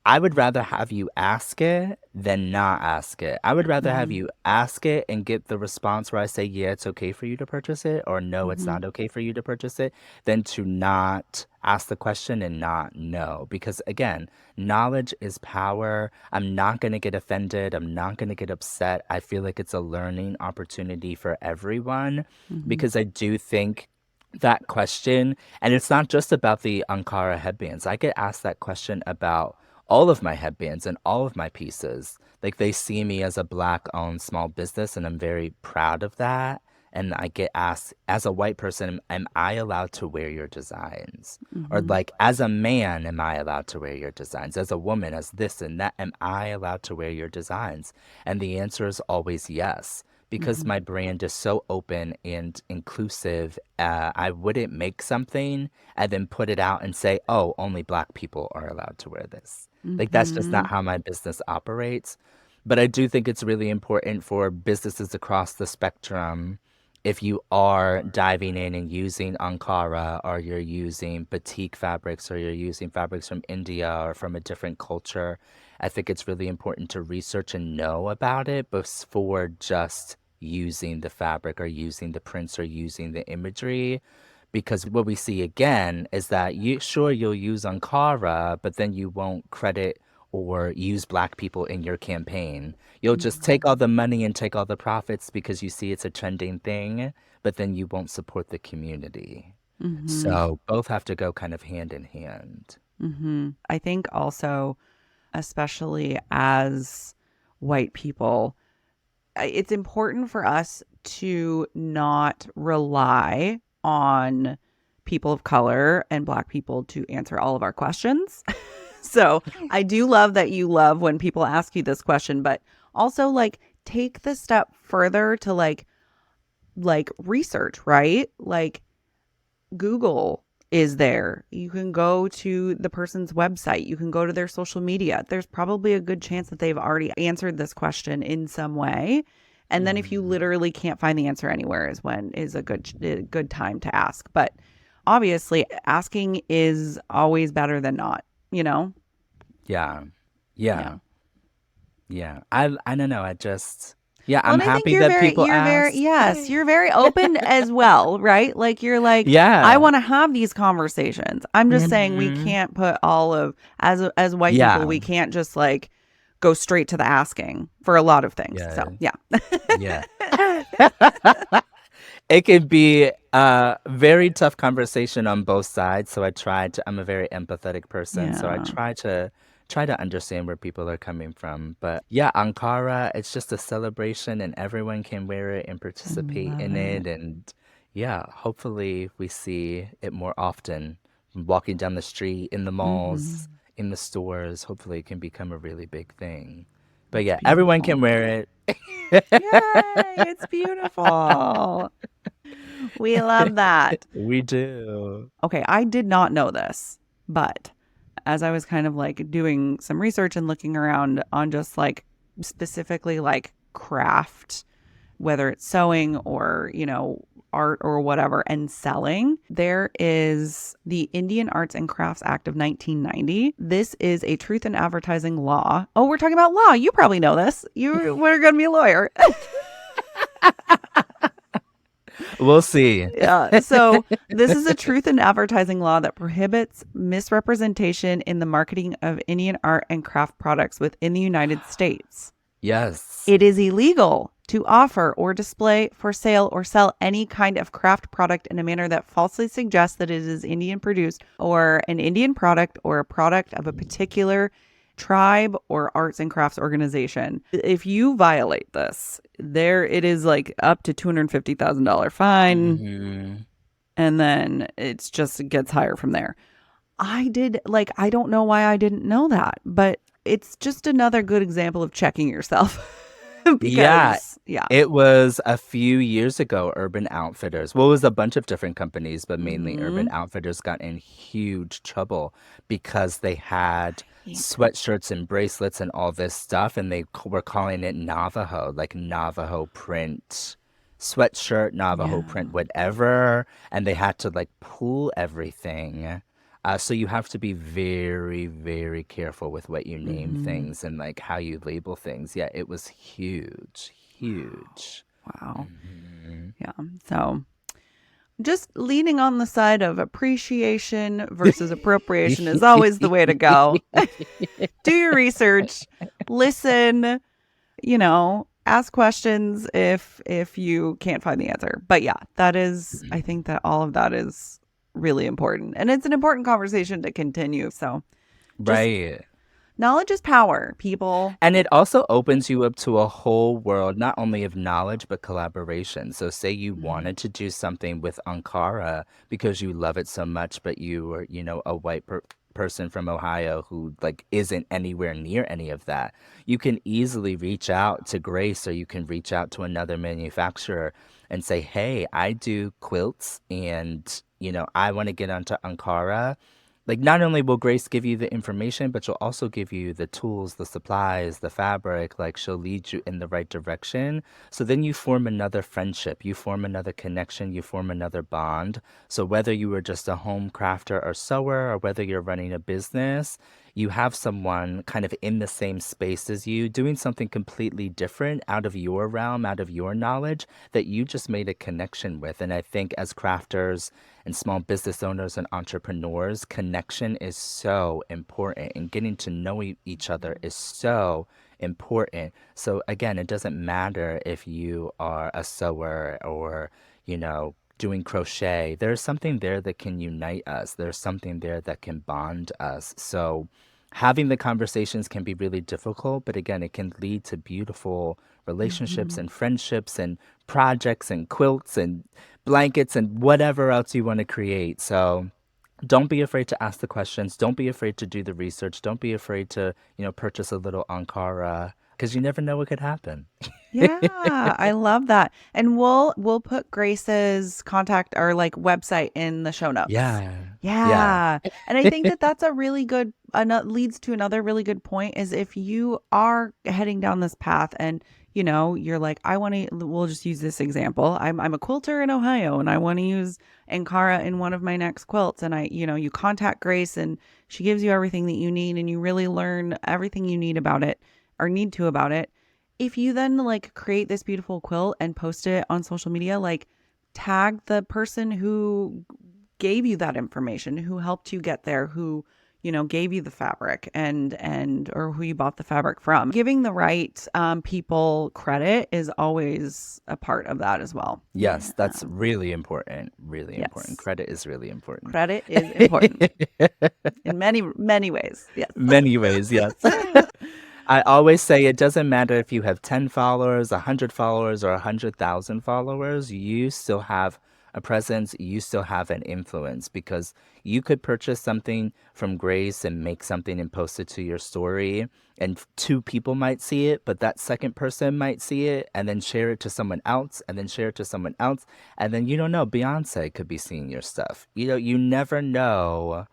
I would rather have you ask it than not ask it. I would rather have Mm-hmm. you ask it and get the response where I say, yeah, it's okay for you to purchase it, or no, it's Mm-hmm. not okay for you to purchase it, than to not ask the question and not know. Because again, knowledge is power. I'm not going to get offended. I'm not going to get upset. I feel like it's a learning opportunity for everyone Mm-hmm. because I do think that question, and it's not just about the Ankara headbands. I get asked that question about all of my headbands and all of my pieces. Like they see me as a black owned small business, and I'm very proud of that. And I get asked, as a white person, am I allowed to wear your designs? Or Mm-hmm. like, as a man, am I allowed to wear your designs? As a woman, as this and that, am I allowed to wear your designs? And the answer is always yes. Because Mm-hmm. my brand is so open and inclusive, I wouldn't make something and then put it out and say, oh, only black people are allowed to wear this. Like that's just Mm-hmm. not how my business operates. But I do think it's really important for businesses across the spectrum if you are diving in and using Ankara, or you're using batik fabrics, or you're using fabrics from India or from a different culture, I think it's really important to research and know about it before just using the fabric or using the prints or using the imagery. Because what we see again is that you'll use Ankara, but then you won't credit or use Black people in your campaign. You'll just take all Mhm. the money and take all the profits because you see it's a trending thing, but then you won't support the community. Mhm. So both have to go kind of hand in hand. Mhm. I think also, especially as white people, it's important for us to not rely on people of color and Black people to answer all of our questions. So I do love that you love when people ask you this question, but also like take the step further to like research, right? Like Google is there. You can go to the person's website. You can go to their social media. There's probably a good chance that they've already answered this question in some way. And then if you Mhm. literally can't find the answer anywhere is when is a good time to ask. But obviously asking is always better than not, you know? Yeah. Yeah. Yeah. Yeah. I don't know. Yeah, Well, I'm and I think happy that people ask. yes, you're very open as well, right? Like you're like, I Yeah. want to have these conversations. I'm just saying we Hmm. can't put all of as white people, Yeah. we can't just like go straight to the asking for a lot of things. So Yeah. yeah, Yeah. It could be a very tough conversation on both sides. So I'm a very empathetic person. So I yeah, try to understand where people are coming from. But yeah, Ankara, it's just a celebration and everyone can wear it and I participate love in it. it. And yeah, hopefully we see it more often. Walking down the street, in the malls, Hmm. in the stores. Hopefully it can become a really big thing. But It's yeah, everyone beautiful. can wear it. Yay! It's beautiful. We love that. We do. Okay, I did not know this, but as I was kind of like doing some research and looking around on just like specifically like craft, whether it's sewing or, art or whatever, and selling, there is the Indian Arts and Crafts Act of 1990. This is a truth in advertising law. Oh, we're talking about law. You probably know this. You were going to be a lawyer. We'll see. Yeah. So this is a truth in advertising law that prohibits misrepresentation in the marketing of Indian art and craft products within the United States. Yes. It is illegal to offer or display for sale or sell any kind of craft product in a manner that falsely suggests that it is Indian produced or an Indian product or a product of a particular tribe or arts and crafts organization. If you violate this, there it is like up to $250,000 fine, Hmm. and then it gets higher from there. I don't know why I didn't know that, but it's just another good example of checking yourself Yeah, because yeah. it was a few years ago, Urban Outfitters. Well, it was a bunch of different companies, but mainly Urban Mhm. Outfitters got in huge trouble because they had Right. sweatshirts and bracelets and all this stuff, and were calling it Navajo, like Navajo print sweatshirt, Navajo Yeah. print, whatever, and they had to like pull everything. So you have to be very, very careful with what you name Mhm. things and like how you label things. Yeah, it was huge, huge. Wow. Hmm. Yeah. So just leaning on the side of appreciation versus appropriation is always the way to go. Do your research, listen, ask questions if you can't find the answer. But yeah, I think that all of that is really important. And it's an important conversation to continue. So just Right. knowledge is power, people. And it also opens you up to a whole world, not only of knowledge, but collaboration. So, say you Mm-hmm. wanted to do something with Ankara because you love it so much, but you were, a person from Ohio who like isn't anywhere near any of that. You can easily reach out to Grace, or you can reach out to another manufacturer and say, "Hey, I do quilts and, I want to get onto Ankara. like not only will Grace give you the information, but she'll also give you the tools, the supplies, the fabric. Like she'll lead you in the right direction. So then you form another friendship, you form another connection, you form another bond. So whether you were just a home crafter or sewer, or whether you're running a business, you have someone kind of in the same space as you doing something completely different out of your realm, out of your knowledge that you just made a connection with. And I think as crafters and small business owners and entrepreneurs, connection is so important, and getting to know each other is so important. So again, it doesn't matter if you are a sewer or, doing crochet. There's something there that can unite us. There's something there that can bond us. So having the conversations can be really difficult, but again, it can lead to beautiful relationships Hmm. and friendships and projects and quilts and blankets and whatever else you want to create. So don't be afraid to ask the questions. Don't be afraid to do the research. Don't be afraid to, purchase a little Ankara because you never know what could happen. Yeah, I love that. And we'll put Grace's contact or like website in the show notes. Yeah. Yeah. Yeah. And I think that that's a really good leads to another really good point is if you are heading down this path and you're like, I want to, we'll just use this example. I'm a quilter in Ohio and I want to use Ankara in one of my next quilts. And you contact Grace and she gives you everything that you need and you really learn everything you need about it or need to about it. If you then like create this beautiful quilt and post it on social media, like tag the person who gave you that information, who helped you get there, who gave you the fabric and or who you bought the fabric from. Giving the right people credit is always a part of that as well. Yes, Yeah. that's really important. Really important. Yes. Credit is really important. Credit is important in many, many ways. Yes. Many ways, yes. I always say it doesn't matter if you have 10 followers, 100 followers, or 100,000 followers, you still have a presence, you still have an influence because you could purchase something from Grace and make something and post it to your story, and two people might see it, but that second person might see it and then share it to someone else and then share it to someone else. And then you don't know, Beyonce could be seeing your stuff. You never know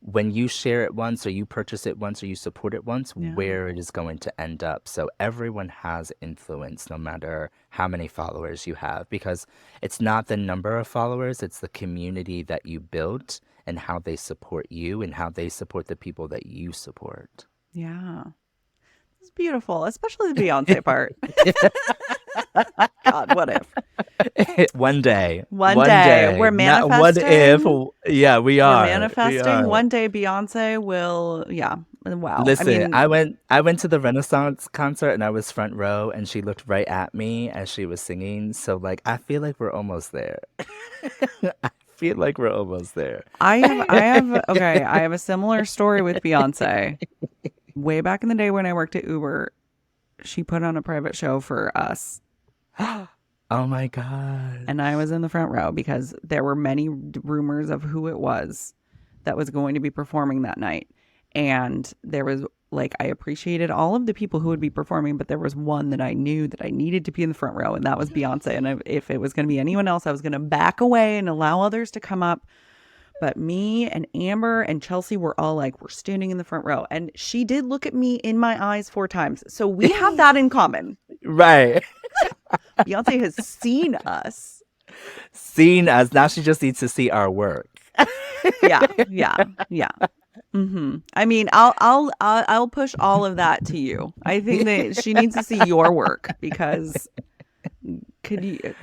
when you share it once or you purchase it once or you support it once, Yeah. where it is going to end up. So everyone has influence no matter how many followers you have because it's not the number of followers, it's the community that you built and how they support you and how they support the people that you support. Yeah. It's beautiful, especially the Beyonce part. God, what if? One day, One one day day, we're not what if. manifesting. Yeah, we We're are. We manifesting. are. One day Beyonce will, yeah. Wow. I Listen, mean, I went to the Renaissance concert and I was front row and she looked right at me as she was singing. So like I feel like we're almost there. I feel like we're almost there. okay, I have a similar story with Beyonce. Way back in the day when I worked at Uber, she put on a private show for us. Oh my God. And I was in the front row because there were many rumors of who it was that was going to be performing that night. And there was like, I appreciated all of the people who would be performing, but there was one that I knew that I needed to be in the front row, and that was Beyonce. And if it was going to be anyone else, I was going to back away and allow others to come up. But me and Amber and Chelsea were all like, we're standing in the front row. And she did look at me in my eyes 4 times. So we have that in common. Right. Beyonce has seen us. Seen as now she just needs to see our work. Yeah, yeah, yeah. I mean, I'll push all of that to you. I think that she needs to see your work because could you?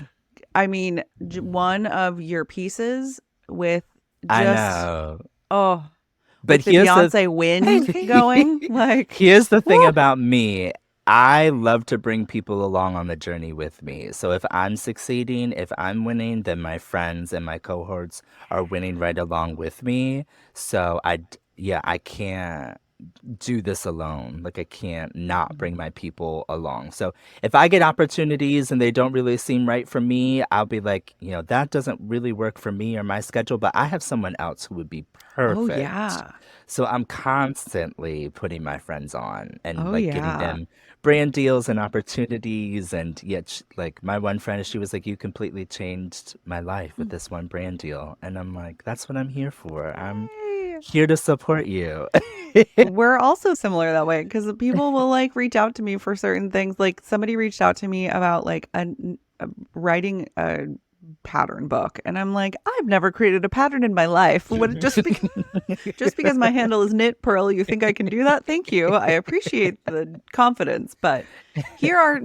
I mean, one of your pieces with I just know. oh, But with the Beyonce wind going, like here's the thing woo. about me. I love to bring people along on the journey with me. So if I'm succeeding, if I'm winning, then my friends and my cohorts are winning right along with me. So yeah, I can't do this alone. Like I can't not bring my people along. So if I get opportunities and they don't really seem right for me, I'll be like, that doesn't really work for me or my schedule, but I have someone else who would be Oh perfect. yeah, So I'm constantly putting my friends on and oh like getting yeah. them brand deals and opportunities. And yet, like my one friend, she was like, "You completely changed my life with this one brand deal." And I'm like, "That's what I'm here for. Yay. here to support you. We're also similar that way because people will like reach out to me for certain things. Like somebody reached out to me about like writing a pattern book, and I'm like, I've never created a pattern in my life. What just because my handle is knit pearl, you think I can do that? Thank you. I appreciate the confidence, but here are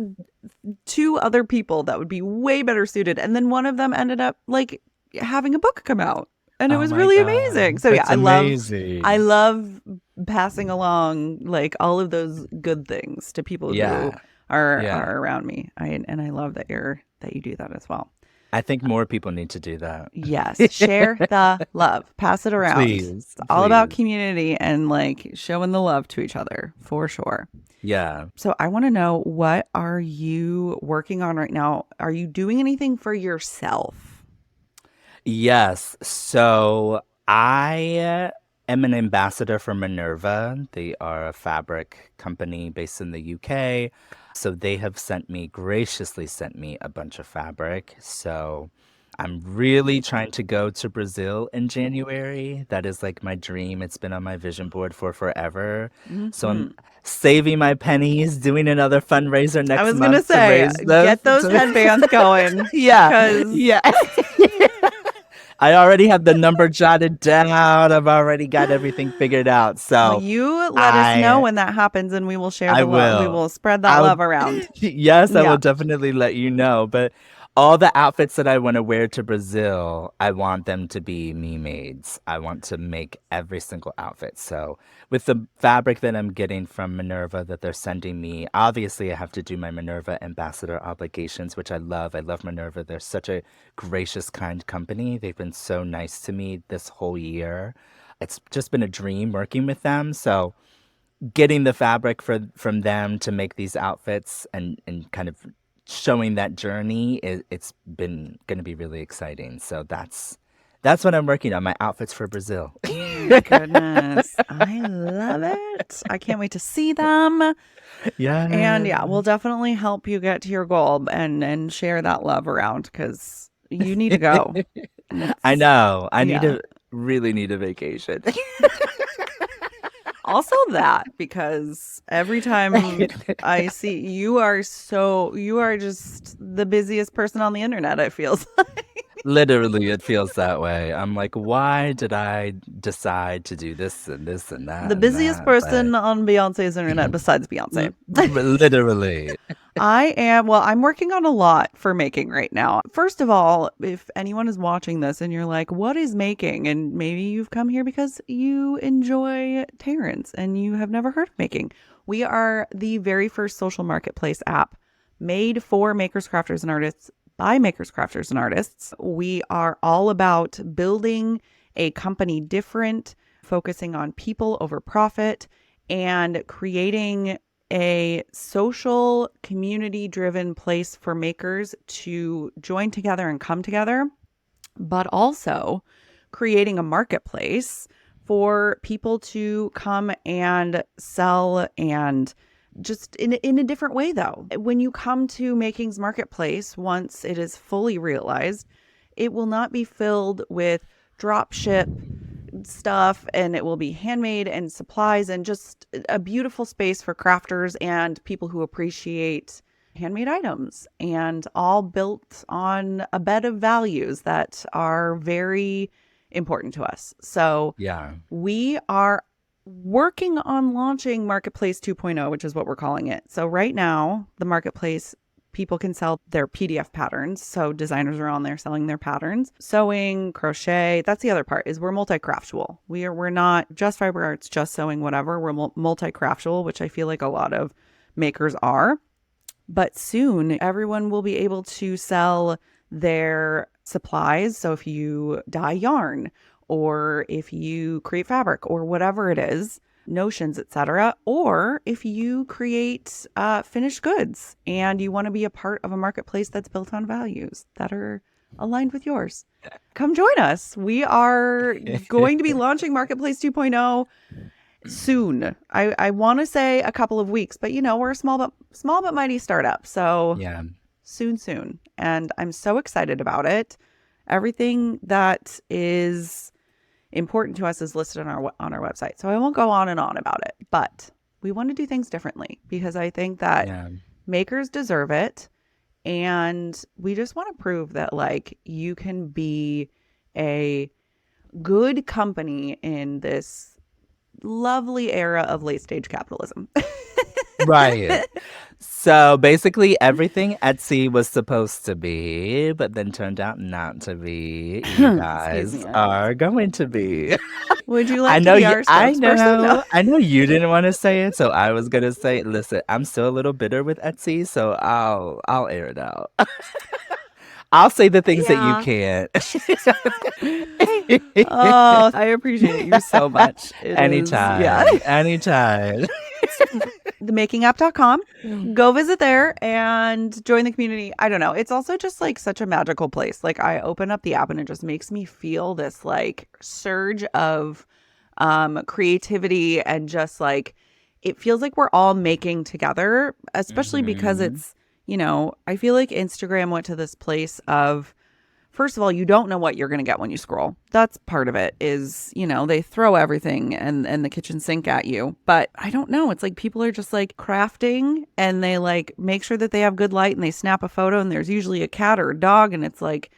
two other people that would be way better suited, and then one of them ended up like having a book come out. And it Oh was my really amazing. God, So yeah, that's I amazing. love passing along like all of those good things to people who Yeah, are yeah. around me. I love that you do that as well. I think more people need to do that. Yes, share the love, pass it around. Please, It's all about please. community and like showing the love to each other for sure. Yeah. So I want to know, what are you working on right now? Are you doing anything for yourself? Yes. So I am an ambassador for Minerva. They are a fabric company based in the UK. So they have graciously sent me a bunch of fabric. So I'm really trying to go to Brazil in January. That is like my dream. It's been on my vision board for forever. So I'm Hmm. saving my pennies, doing another fundraiser I next was gonna month to say, raise those. get those headbands going, Yeah, because yeah. I already have the number jotted down. I've already got everything figured out. well, So you let us know I when that happens, and we will share I the love. We will. will spread that I love would around. yes, I Yeah. will definitely let you know. But all the outfits that I want to wear to Brazil, I want them to be me mades. I want to make every single outfit. So with the fabric that I'm getting from Minerva that they're sending me, obviously I have to do my Minerva ambassador obligations, which I love. I love Minerva. They're such a gracious, kind company. They've been so nice to me this whole year. It's just been a dream working with them. So getting the fabric from them to make these outfits and kind of showing that journey, it's been going to be really exciting. So that's what I'm working on, my outfits for Brazil. Oh my goodness. I love it. I can't wait to see them. And yeah, we'll Yes. definitely help you get to your goal and share that love around because you need to go. I It's know. yeah. Really need a vacation. Also that, because every time I see you are just the busiest person on the internet, it feels like. Literally, it feels that way. I'm like, why did I decide to do this and The that and busiest that? person But on Beyonce's internet besides Beyonce. literally. I'm working on a lot for making right now. First of all, if anyone is watching this and you're like, what is making? And maybe you've come here because you enjoy Terrance and you have never heard of making. We are the very first social marketplace app made for makers, crafters, and artists by makers, crafters, and artists. We are all about building a company different, focusing on people over profit, and creating a social, community driven place for makers to join together and come together, but also creating a marketplace for people to come and sell, and just in a different way though. When you come to Making's marketplace, once it is fully realized, it will not be filled with drop ship stuff, and it will be handmade and supplies and just a beautiful space for crafters and people who appreciate handmade items, and all built on a bed of values that are very important to us. So Yeah. we are working on launching Marketplace 2.0, which is what we're calling it. So right now, the marketplace, people can sell their PDF patterns. So designers are on there selling their patterns, sewing, crochet. That's the other part, is we're multi-craftual. We're not just fiber arts, just sewing, whatever. We're multi-craftual, which I feel like a lot of makers are. But soon everyone will be able to sell their supplies. So if you dye yarn, or if you create fabric, or whatever it is, notions, etc., or if you create finished goods and you want to be a part of a marketplace that's built on values that are aligned with yours, come join us. We are going to be launching Marketplace 2.0 soon. I want to say a couple of weeks, but we're a small but mighty startup. So Yeah. soon. And I'm so excited about it. Everything that is important to us is listed on our website. So I won't go on and on about it, but we want to do things differently because I think that Yeah. makers deserve it. And we just want to prove that like you can be a good company in this lovely era of late stage capitalism. Right. So basically, everything Etsy was supposed to be, but then turned out not to be, you Excuse guys me. are going to be. Would you I like to know be you, our spokesperson? No. I know you didn't want to say it, so I was gonna say, listen, I'm still a little bitter with Etsy, so I'll air it out. I'll say the things that you Yeah. can't. Oh, I appreciate you so much. It is, yeah. Anytime, anytime. ThemakingApp.com. Go visit there and join the community. I don't know. It's also just like such a magical place. Like I open up the app and it just makes me feel this like surge of creativity and just like it feels like we're all making together, especially because Hmm. it's, I feel like Instagram went to this place of first of all, you don't know what you're going to get when you scroll. That's part of it is, they throw everything and the kitchen sink at you. But I don't know. It's like people are just like crafting and they like make sure that they have good light and they snap a photo and there's usually a cat or a dog and it's like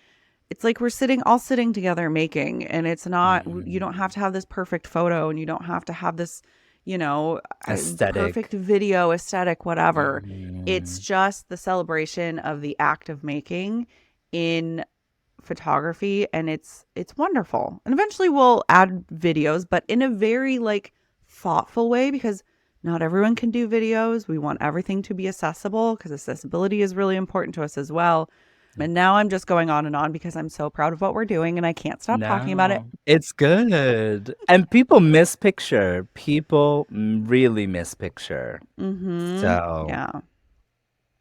we're all sitting together making and it's not you don't have to have this perfect photo and you don't have to have this, you know, perfect Aesthetic. video aesthetic whatever. It's Hmm. just the celebration of the act of making in photography and it's wonderful. And eventually we'll add videos, but in a very like thoughtful way because not everyone can do videos. We want everything to be accessible because accessibility is really important to us as well. And now I'm just going on and on because I'm so proud of what we're doing and I can't stop talking about it. No, it's good. And people miss picture. People really miss picture. Mhm. So Yeah.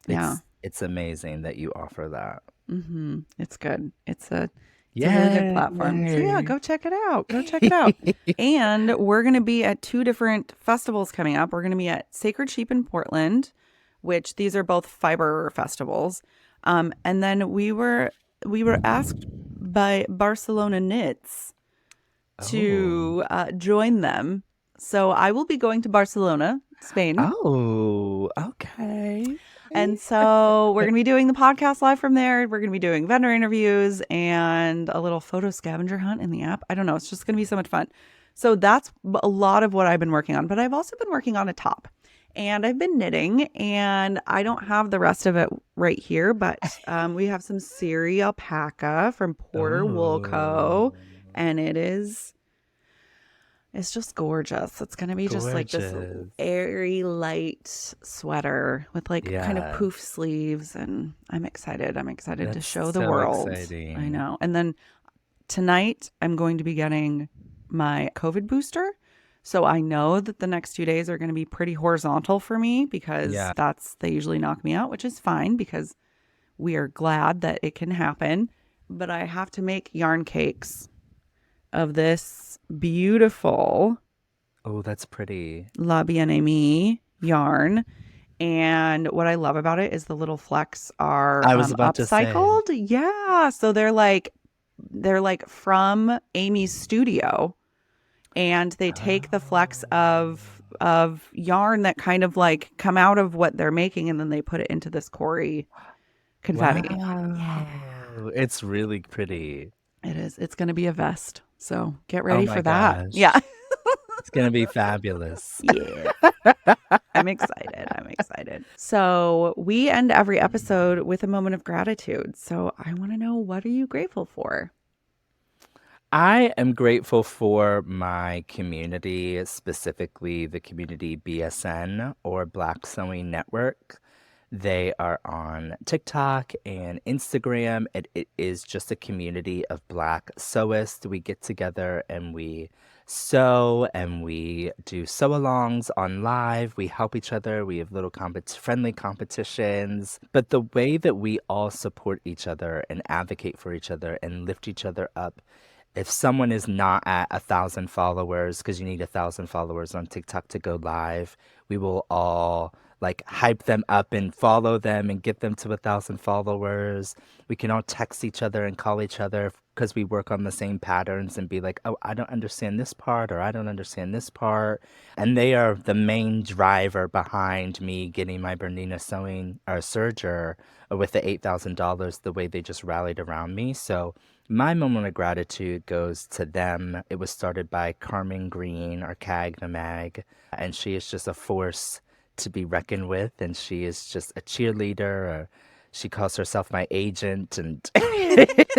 Yeah. it's amazing that you offer that. Mhm. It's good. It's a really good platform. So yeah, Yay. go check it out. Go check it out. And we're going to be at two different festivals coming up. We're going to be at Sacred Sheep in Portland, which these are both fiber festivals. And then we were asked by Barcelona Knits Oh. to join them. So I will be going to Barcelona, Spain. Oh, okay. And so we're going to be doing the podcast live from there. We're going to be doing vendor interviews and a little photo scavenger hunt in the app. I don't know. It's just going to be so much fun. So that's a lot of what I've been working on. But I've also been working on a top and I've been knitting and I don't have the rest of it right here. But we have some Siri alpaca from Porter Wool Oh, Co. And it's just gorgeous. It's going to be just like this gorgeous. airy, light sweater with like kind of Yeah, poof sleeves. And I'm excited. I'm excited to that's show the so world. I exciting. know. And then tonight, I'm going to be getting my COVID booster. So I know that the next 2 days are going to be pretty horizontal for me because Yeah. they usually knock me out, which is fine because we are glad that it can happen. But I have to make yarn cakes of this beautiful Oh, that's pretty. La Bien-Aimée yarn. And what I love about it is the little flecks are I was about to say. upcycled. Yeah. So they're like from Amy's studio and they take the flecks of yarn that kind of like come out of what they're making and then they put it into this Corey confetti. Yeah. Wow. It's really pretty. It is. It's going to be a vest. So get Oh ready my for that. Yeah. gosh. It's gonna be fabulous. Yeah. I'm excited. I'm excited. So, we end every episode with a moment of gratitude. So, I want to know, what are you grateful for? I am grateful for my community, specifically the community BSN or Black Sewing Network. They are on TikTok and Instagram. It is just a community of Black sewists. We get together and we sew and we do sew alongs on live. We help each other. We have little friendly competitions. But the way that we all support each other and advocate for each other and lift each other up, if someone is not at 1,000 followers, because you need 1,000 followers on TikTok to go live, we will all like hype them up and follow them and get them to 1,000 followers. We can all text each other and call each other because we work on the same patterns and be like, oh, I don't understand this part or I don't understand this part. And they are the main driver behind me getting my Bernina sewing or serger with the $8,000, the way they just rallied around me. So my moment of gratitude goes to them. It was started by Carmen Green, or CAG the Mag, and she is just a force to be reckoned with. And she is just a cheerleader. She calls herself my agent, and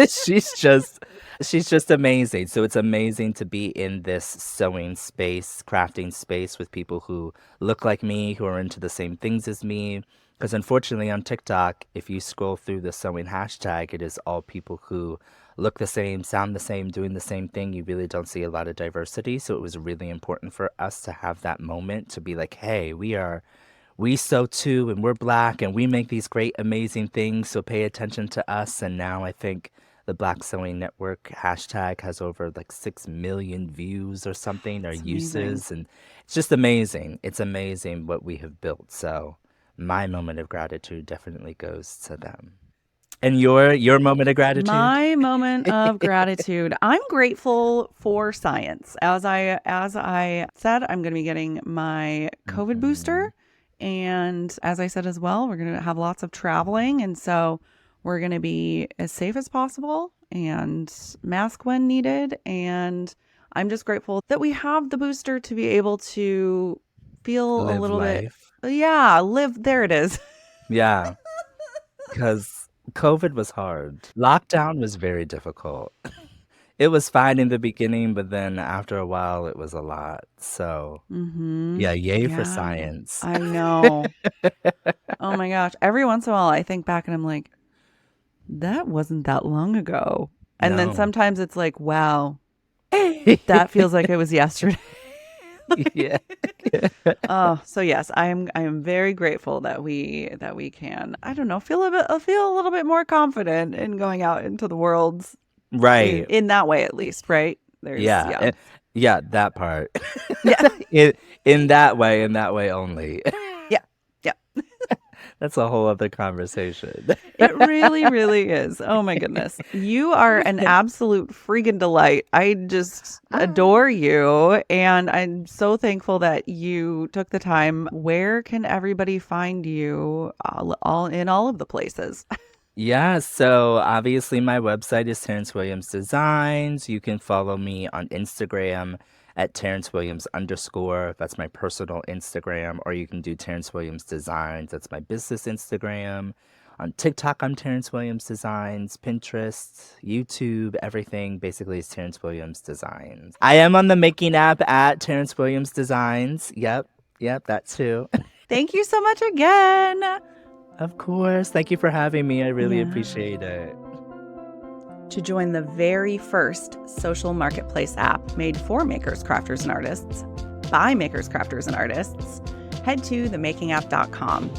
she's just amazing. So it's amazing to be in this sewing space, crafting space with people who look like me, who are into the same things as me. Because unfortunately on TikTok, if you scroll through the sewing hashtag, it is all people who look the same, sound the same, doing the same thing. You really don't see a lot of diversity. So it was really important for us to have that moment to be like, hey, we sew too, and we're Black, and we make these great, amazing things. So pay attention to us. And now I think the Black Sewing Network hashtag has over like 6 million views or something, or It's amazing. uses. And it's just amazing. It's amazing what we have built. So my moment of gratitude definitely goes to them. And your moment of gratitude? My moment of gratitude. I'm grateful for science. As I said, I'm going to be getting my COVID Hmm. booster, and as I said as well, we're going to have lots of traveling, and so we're going to be as safe as possible and mask when needed. And I'm just grateful that we have the booster to be able to feel a Live little bit, life. yeah, live. There it is. Yeah, because COVID was hard. Lockdown was very difficult. It was fine in the beginning, but then after a while, it was a lot. So, Mm-hmm. yeah, yay for Yeah, science. I know. Oh my gosh. Every once in a while, I think back and I'm like, that wasn't that long ago. And then No. sometimes it's like, wow, that feels like it was yesterday. Yeah. Oh, so yes, I am very grateful that we can, I don't know, feel a little bit more confident in going out into the world Right. in that way, at least, right? There's Yeah. yeah. Yeah, that part. Yeah. In in that way only. Yeah. Yeah. That's a whole other conversation. It really, really is. Oh my goodness. You are an absolute freaking delight. I just Ah. adore you. And I'm so thankful that you took the time. Where can everybody find you all in all of the places? Yeah, so obviously my website is Terrance Williams Designs. You can follow me on Instagram at Terrance Williams underscore. That's my personal Instagram. Or you can do Terrance Williams Designs. That's my business Instagram. On TikTok, I'm Terrance Williams Designs. Pinterest, YouTube, everything basically is Terrance Williams Designs. I am on the Making app at Terrance Williams Designs. Yep, that too. Thank you so much again. Of course. Thank you for having me. I really Yeah. appreciate it. To join the very first social marketplace app made for makers, crafters, and artists by makers, crafters, and artists, head to themakingApp.com.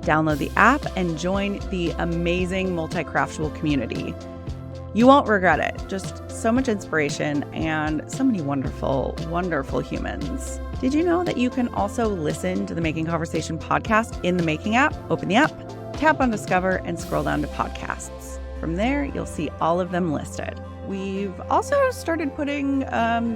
Download the app and join the amazing multi-craftual community. You won't regret it. Just so much inspiration and so many wonderful, wonderful humans. Did you know that you can also listen to the Making Conversation podcast in the Making app? Open the app, tap on Discover, and scroll down to podcasts. From there, you'll see all of them listed. We've also started putting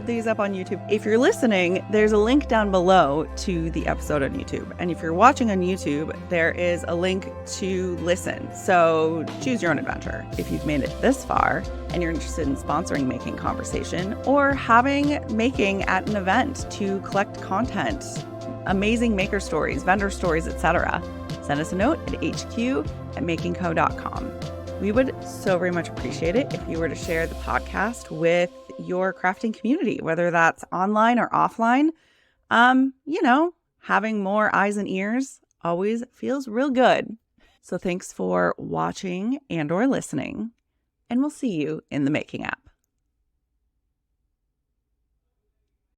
these up on YouTube. If you're listening, there's a link down below to the episode on YouTube. And if you're watching on YouTube, there is a link to listen. So choose your own adventure. If you've made it this far and you're interested in sponsoring Making Conversation or having Making at an event to collect content, amazing maker stories, vendor stories, etc., send us a note at hq@makingco.com. We would so very much appreciate it if you were to share the podcast with your crafting community, whether that's online or offline. Having more eyes and ears always feels real good. So thanks for watching and or listening, and we'll see you in the Making app.